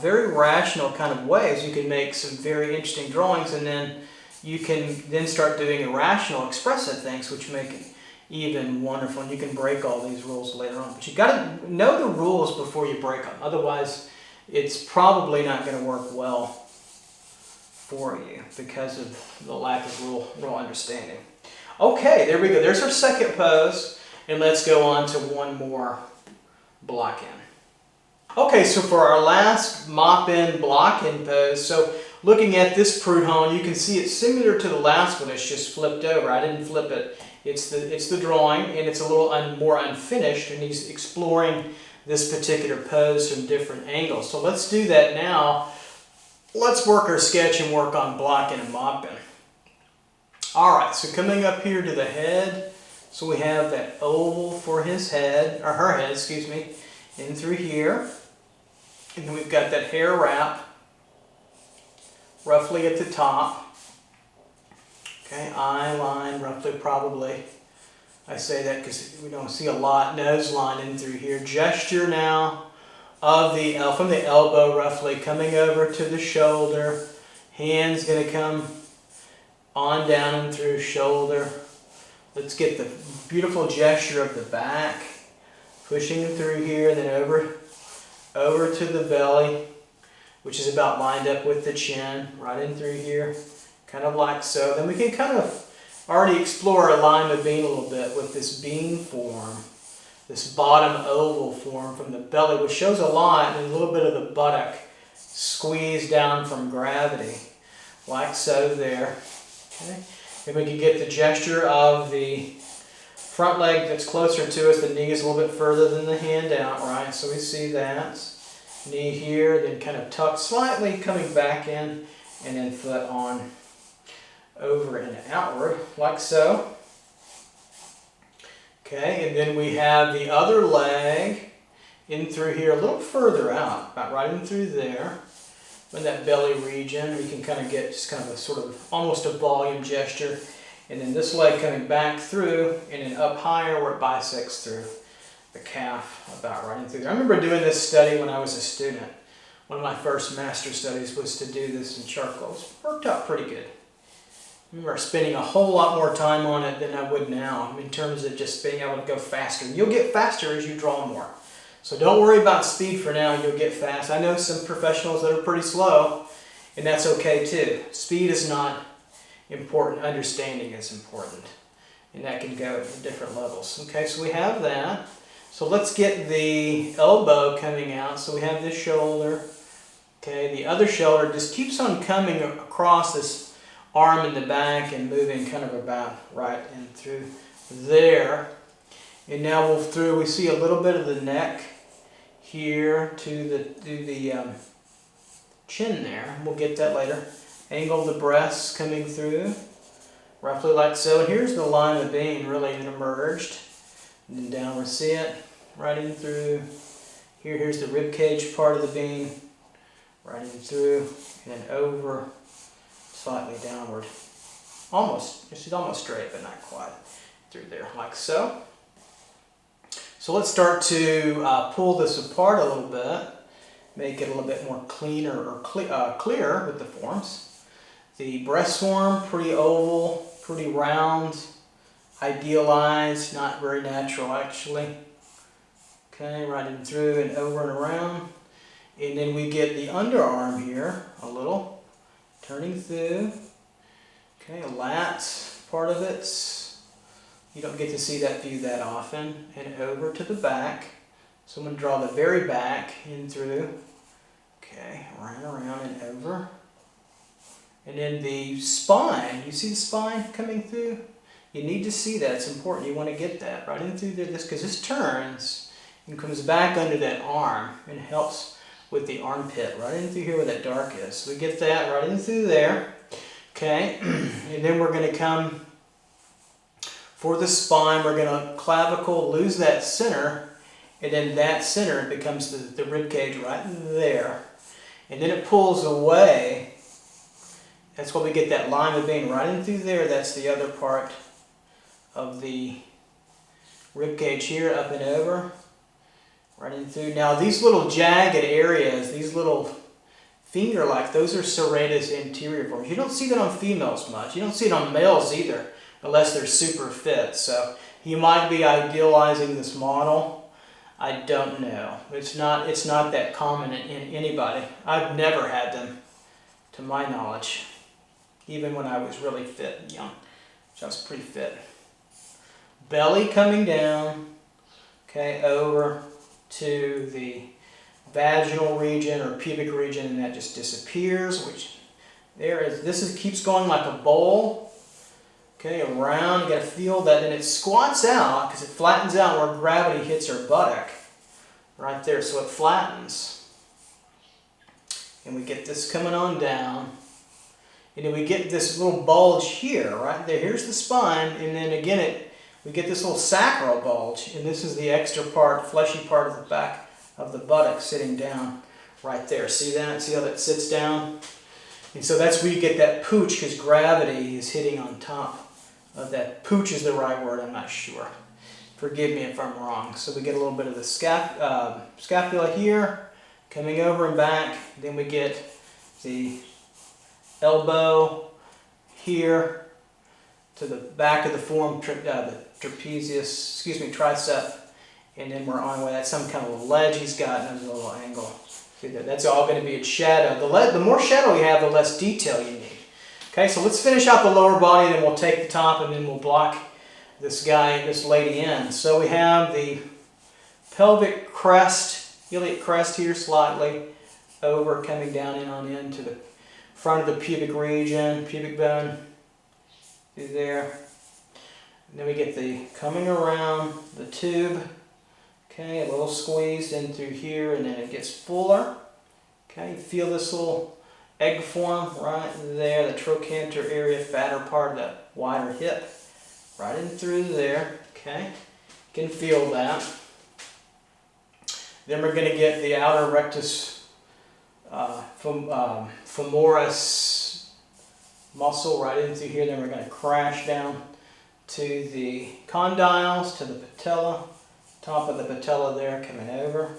very rational kind of ways, you can make some very interesting drawings, and then you can then start doing irrational, expressive things, which make it even wonderful. And you can break all these rules later on. But you got to know the rules before you break them. Otherwise, it's probably not going to work well for you because of the lack of real understanding. Okay, there we go. There's our second pose, and let's go on to one more block in. Okay, so for our last mop-in, block-in pose, so looking at this Proudhon, you can see it's similar to the last one. It's just flipped over. I didn't flip it. It's the drawing, and it's a little more unfinished, and he's exploring this particular pose from different angles. So let's do that now. let's work our sketch and work on blocking and mopping. Alright, so coming up here to the head, so we have that oval for his head, or her head, excuse me, in through here. And then we've got that hair wrap roughly at the top. Okay, eye line roughly probably. I say that because we don't see a lot. Nose line in through here. Gesture now of the from the elbow roughly coming over to the shoulder. Hands going to come on down and through shoulder. Let's get the beautiful gesture of the back. Pushing through here, then over to the belly, which is about lined up with the chin, right in through here, kind of like so. Then we can kind of already explore a lima bean a little bit with this bean form, this bottom oval form from the belly, which shows a lot, and a little bit of the buttock squeezed down from gravity, like so there. Okay. Then we can get the gesture of the front leg that's closer to us. The knee is a little bit further than the hand out, right? So we see that. Knee here, then kind of tucked slightly, coming back in, and then foot on over and outward, like so. Okay, and then we have the other leg in through here, a little further out, about right in through there. In that belly region, we can kind of get just kind of a sort of almost a volume gesture. And then this leg coming back through, and then up higher where it bisects through the calf, about right in through there. I remember doing this study when I was a student. One of my first master studies was to do this in charcoal. It worked out pretty good. I remember spending a whole lot more time on it than I would now, in terms of just being able to go faster. You'll get faster as you draw more. So don't worry about speed for now, you'll get fast. I know some professionals that are pretty slow, and that's okay too. Speed is not important, understanding is important. And that can go at different levels. Okay, so we have that. So let's get the elbow coming out. So we have this shoulder. Okay, the other shoulder just keeps on coming across this arm in the back and moving kind of about right in through there. And now we see a little bit of the neck here to the chin there. We'll get that later. Angle the breasts coming through, roughly like so. And here's the line of being really emerged. And then down we see it, right in through. Here's the rib cage part of the bean, right in through, and then over, slightly downward. It's almost straight, but not quite. Through there, like so. So let's start to pull this apart a little bit, make it a little bit more cleaner or clearer with the forms. The breast form, pretty oval, pretty round, idealized, not very natural actually. Okay, right in through and over and around. And then we get the underarm here, a little, turning through. Okay, a lat part of it. You don't get to see that view that often. And over to the back. So I'm going to draw the very back in through. Okay, right around and over. And then the spine, you see the spine coming through? You need to see that, it's important, you want to get that right in through there, because this turns and comes back under that arm and helps with the armpit, right in through here where that dark is. So we get that right in through there, okay? And then we're going to come for the spine, we're going to clavicle, lose that center, and then that center becomes the rib cage right there. And then it pulls away. That's why we get that line of being right in through there. That's the other part of the rib cage here, up and over, right in through. Now these little jagged areas, these little finger-like, those are serratus anterior forms. You don't see that on females much. You don't see it on males either, unless they're super fit. So you might be idealizing this model. I don't know. It's not that common in anybody. I've never had them, to my knowledge. Even when I was really fit and young, which I was pretty fit. Belly coming down, okay, over to the vaginal region or pubic region, and that just disappears, which keeps going like a bowl, okay, around. You gotta feel that, and it squats out because it flattens out where gravity hits her buttock, right there, so it flattens. And we get this coming on down. And then we get this little bulge here, right there. Here's the spine, and then again we get this little sacral bulge, and this is the extra part, fleshy part of the back of the buttock sitting down right there. See that? See how that sits down? And so that's where you get that pooch, because gravity is hitting on top of that. Pooch is the right word, I'm not sure. Forgive me if I'm wrong. So we get a little bit of the scapula here, coming over and back. Then we get the elbow here to the back of the form, the tricep, and then we're on with that some kind of ledge he's got and a little angle. See that? That's all going to be its shadow. The more shadow you have, the less detail you need. Okay, so let's finish out the lower body, then we'll take the top and then we'll block this guy, this lady in. So we have the pelvic crest, iliac crest here slightly over, coming down in on into the front of the pubic region, pubic bone through there. And then we get the coming around the tube, okay, a little squeezed in through here, and then it gets fuller. Okay, you feel this little egg form right there, the trochanter area, fatter part of the wider hip, right in through there. Okay, you can feel that. Then we're going to get the outer rectus femoris muscle right in through here. Then we're going to crash down to the condyles, to the patella, top of the patella there, coming over.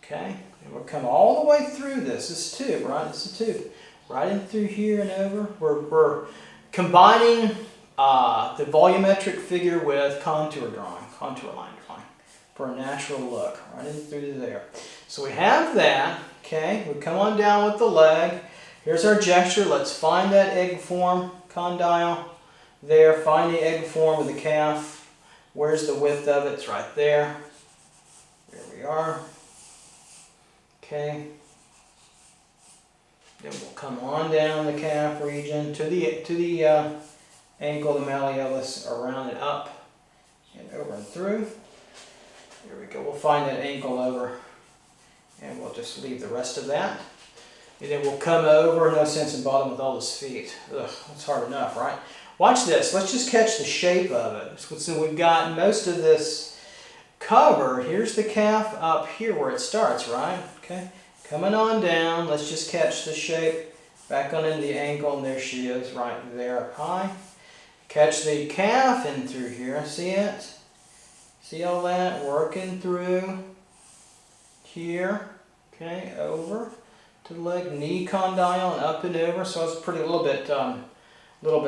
Okay, and we'll come all the way through this tube, right? This is a tube, right in through here and over. We're combining the volumetric figure with contour drawing, contour line drawing, for a natural look, right in through there. So we have that. Okay, we come on down with the leg. Here's our gesture. Let's find that egg form, condyle there. Find the egg form of the calf. Where's the width of it? It's right there. There we are. Okay. Then we'll come on down the calf region to the ankle, the malleolus, around and up and over and through. Here we go. We'll find that ankle over, and we'll just leave the rest of that. And then we'll come over, no sense in bothering with all those feet. Ugh, that's hard enough, right? Watch this. Let's just catch the shape of it. So we've got most of this covered. Here's the calf up here where it starts, right? Okay. Coming on down. Let's just catch the shape. Back on into the ankle, and there she is right there up high. Catch the calf in through here. See it? See all that? Working through here. Okay, over to the leg, knee condyle, and up and over. So it's pretty a little bit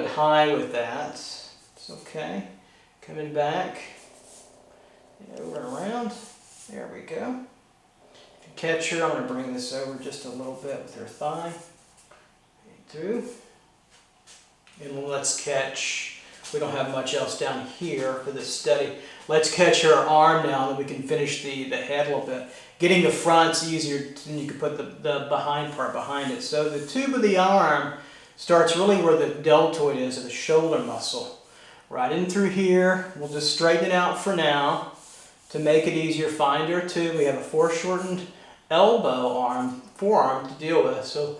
high with that. It's okay. Coming back, over and around. There we go. If you catch her, I'm going to bring this over just a little bit with her thigh. Through. And let's catch, we don't have much else down here for this study. Let's catch her arm now, and then we can finish the head a little bit. Getting the front's easier, and you can put the behind part behind it. So the tube of the arm starts really where the deltoid is, or the shoulder muscle. Right in through here. We'll just straighten it out for now to make it easier. Find her too. We have a foreshortened elbow arm, forearm to deal with. So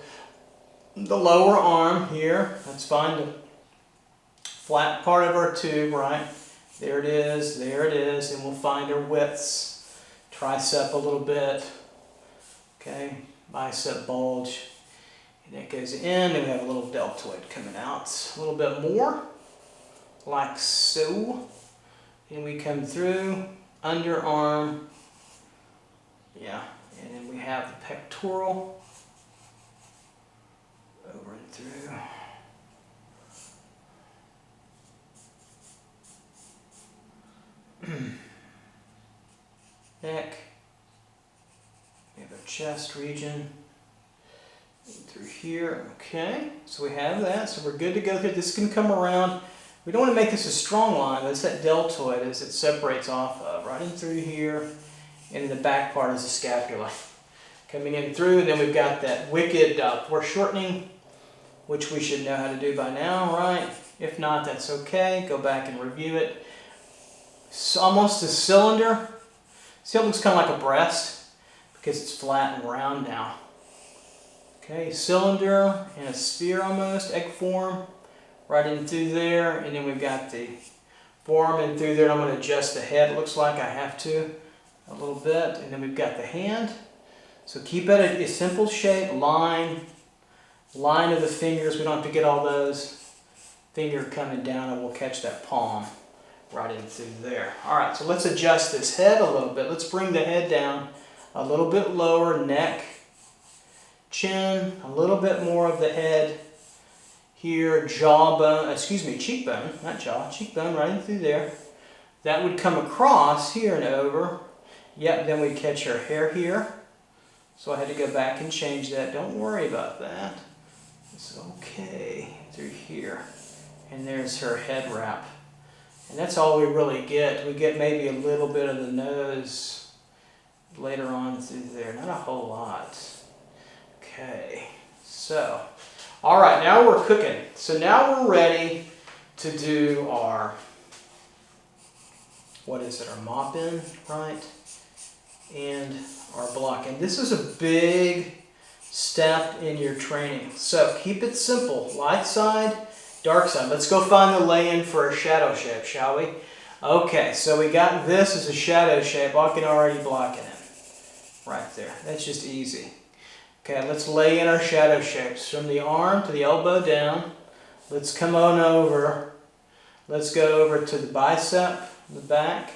the lower arm here, let's find the flat part of our tube, right? There it is, and we'll find our widths. Tricep a little bit, okay, bicep bulge, and that goes in, and we have a little deltoid coming out, a little bit more, like so, and we come through, underarm, yeah, and then we have the pectoral, over and through. Neck. We have our chest region. Through here. Okay. So we have that. So we're good to go through. This can come around. We don't want to make this a strong line. That's that deltoid as it separates off of. Right in through here. And the back part is the scapula. Coming in through. And then we've got that wicked foreshortening, which we should know how to do by now, right? If not, that's okay. Go back and review it. It's almost a cylinder. See how it looks kind of like a breast? Because it's flat and round now. Okay, cylinder and a sphere almost, egg form, right in through there, and then we've got the forearm in through there. I'm going to adjust the head, it looks like I have to, a little bit, and then we've got the hand. So keep it a simple shape, line of the fingers. We don't have to get all those finger coming down, and we'll catch that palm right in through there. All right, so let's adjust this head a little bit. Let's bring the head down a little bit lower, neck, chin, a little bit more of the head here, cheekbone, not jaw, cheekbone right in through there. That would come across here and over. Yep, then we catch our hair here. So I had to go back and change that. Don't worry about that. It's okay through here. And there's her head wrap. And that's all we really get. We get maybe a little bit of the nose later on through there. Not a whole lot. Okay, so, all right, now we're cooking. So now we're ready to do our, our mop in, right? And our block. And this is a big step in your training. So keep it simple. Light side, dark side. Let's go find the lay-in for a shadow shape, shall we? Okay, so we got this as a shadow shape. I can already block it in. Right there. That's just easy. Okay, let's lay in our shadow shapes. From the arm to the elbow down. Let's come on over. Let's go over to the bicep, the back.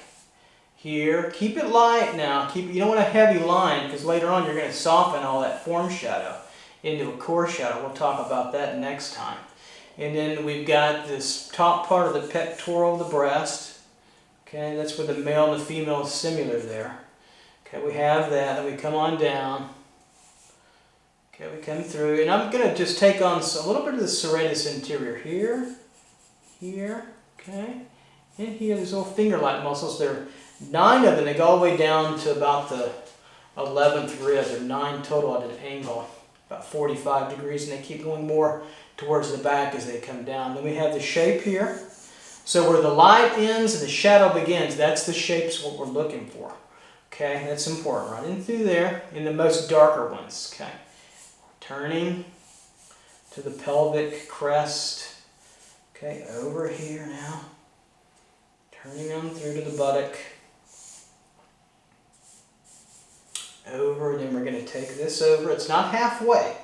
Here. Keep it light now. You don't want a heavy line because later on you're going to soften all that form shadow into a core shadow. We'll talk about that next time. And then we've got this top part of the pectoral of the breast. Okay, that's where the male and the female is similar there. Okay, we have that. Then we come on down. Okay, we come through. And I'm going to just take on a little bit of the serratus anterior here. Here. Okay. And here, these little finger-like muscles. There are 9 of them. They go all the way down to about the 11th rib. There are 9 total at an angle, about 45 degrees, and they keep going more towards the back as they come down. Then we have the shape here. So where the light ends and the shadow begins, that's the shape's what we're looking for. Okay, that's important. Right in through there, in the most darker ones. Okay, turning to the pelvic crest. Okay, over here now. Turning on through to the buttock. Over, and then we're going to take this over. It's not halfway.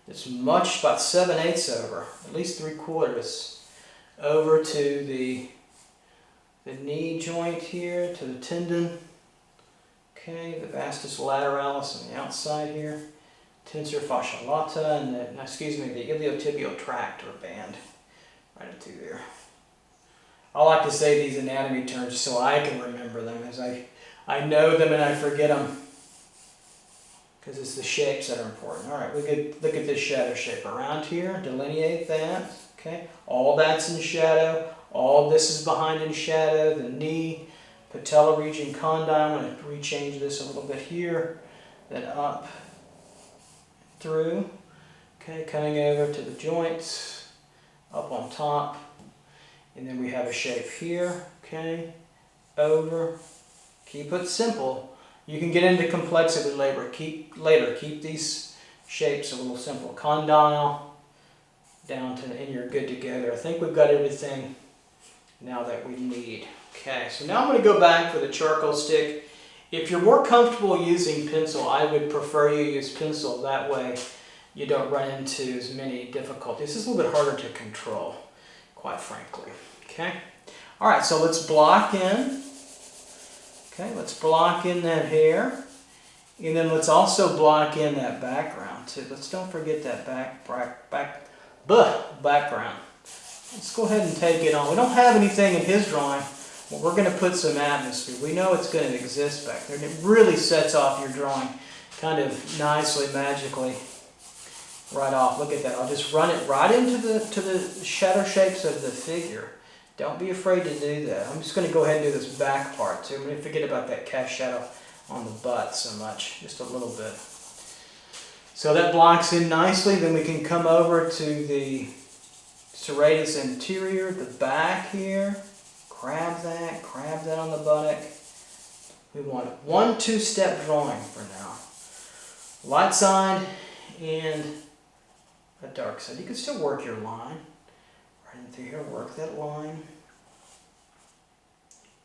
It's much, about 7/8 over, at least 3/4. Over to the knee joint here, to the tendon. Okay, the vastus lateralis on the outside here. Tensor fascia lata, and the iliotibial tract or band. Right up through there. I like to say these anatomy terms so I can remember them, as I know them and I forget them. Because it's the shapes that are important. All right, we could look at this shadow shape around here, delineate that. Okay, all that's in shadow. All this is behind in shadow. The knee, patella region, condyle. I'm going to rechange this a little bit here. Then up, through. Okay, coming over to the joints, up on top. And then we have a shape here. Okay, over. Keep it simple. You can get into complexity later. Keep these shapes a little simple. Condyle down to, and you're good to go there. I think we've got everything now that we need. Okay, so now I'm going to go back for the charcoal stick. If you're more comfortable using pencil, I would prefer you use pencil. That way you don't run into as many difficulties. It's a little bit harder to control, quite frankly. Okay, all right, so let's block in. Okay, let's block in that hair, and then let's also block in that background too. Don't forget that background. Let's go ahead and take it on. We don't have anything in his drawing, but we're going to put some atmosphere. We know it's going to exist back there, and it really sets off your drawing kind of nicely, magically, right off. Look at that. I'll just run it right into the shadow shapes of the figure. Don't be afraid to do that. I'm just going to go ahead and do this back part too. I'm going to forget about that cast shadow on the butt so much, just a little bit. So that blocks in nicely. Then we can come over to the serratus anterior, the back here. Grab that on the buttock. We want a 1-2 step drawing for now. Light side and a dark side. You can still work your line. Right in through here, work that line.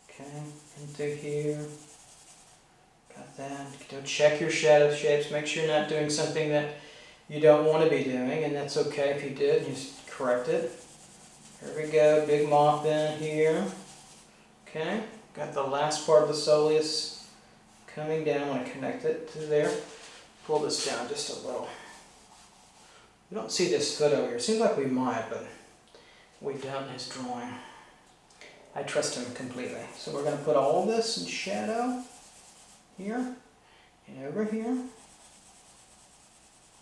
Okay, in through here. Got that. Go check your shadow shapes. Make sure you're not doing something that you don't want to be doing, and that's okay if you did. Just correct it. Here we go, big mop in here. Okay, got the last part of the soleus coming down. I want to connect it to there. Pull this down just a little. We don't see this foot over here. Seems like we might, but we don't in his drawing. I trust him completely. So we're going to put all this in shadow here and over here.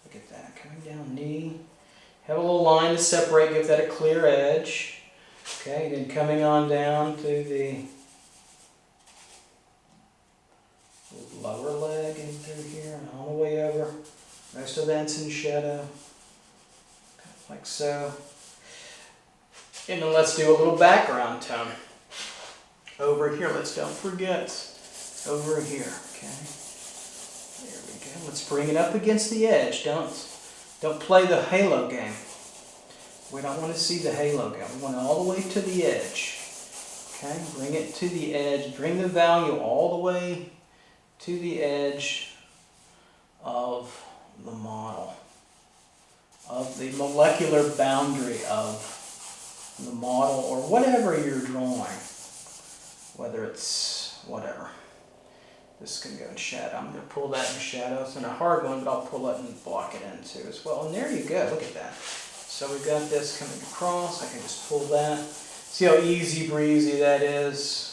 Look at that, coming down knee. Have a little line to separate, give that a clear edge. Okay, then coming on down to the lower leg and through here and all the way over. Most of that's in shadow, like so. And then let's do a little background tone. Over here, don't forget, over here, okay? There we go. Let's bring it up against the edge. Don't play the halo game. We don't want to see the halo game. We want it all the way to the edge. Okay, bring it to the edge. Bring the value all the way to the edge of the model, of the molecular boundary of the model or whatever you're drawing, whether it's whatever. This can go in shadow. I'm going to pull that in shadow. It's not a hard one, but I'll pull it and block it in too as well. And there you go. Look at that. So we've got this coming across. I can just pull that. See how easy breezy that is.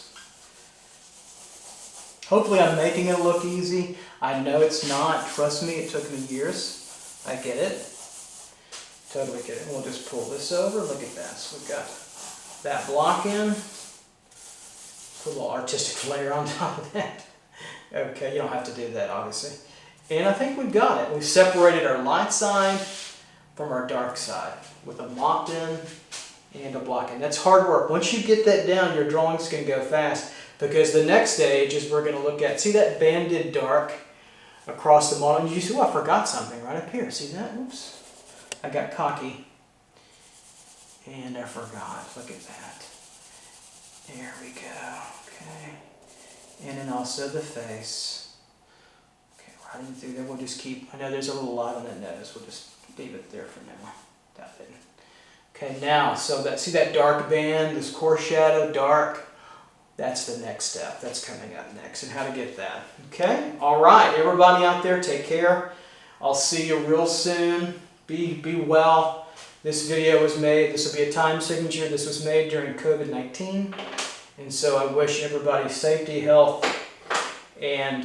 Hopefully I'm making it look easy. I know it's not. Trust me, it took me years. I get it. Totally get it. We'll just pull this over. Look at that. So we've got that block in. Put a little artistic flair on top of that. Okay, you don't have to do that, obviously. And I think we've got it. We've separated our light side from our dark side with a mopped in and a block in. That's hard work. Once you get that down, your drawing's going to go fast, because the next stage is we're going to look at, see that banded dark across the model? And you see, oh, I forgot something right up here. See that? Oops. I got cocky. And I forgot. Look at that. There we go. Okay. And then also the face. Okay, right in through there. We'll just keep, I know there's a little light on that nose. We'll just leave it there for now. That didn't. Okay, now, so that, see that dark band, this core shadow, dark, that's the next step. That's coming up next, and how to get that. Okay, all right, everybody out there, take care. I'll see you real soon. Be well. This video was made, this will be a time signature. This was made during COVID-19. And so I wish everybody safety, health, and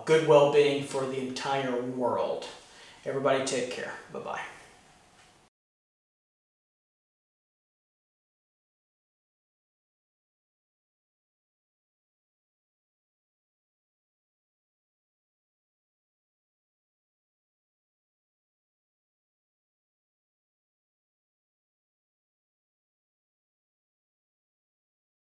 good well-being for the entire world. Everybody take care. Bye-bye.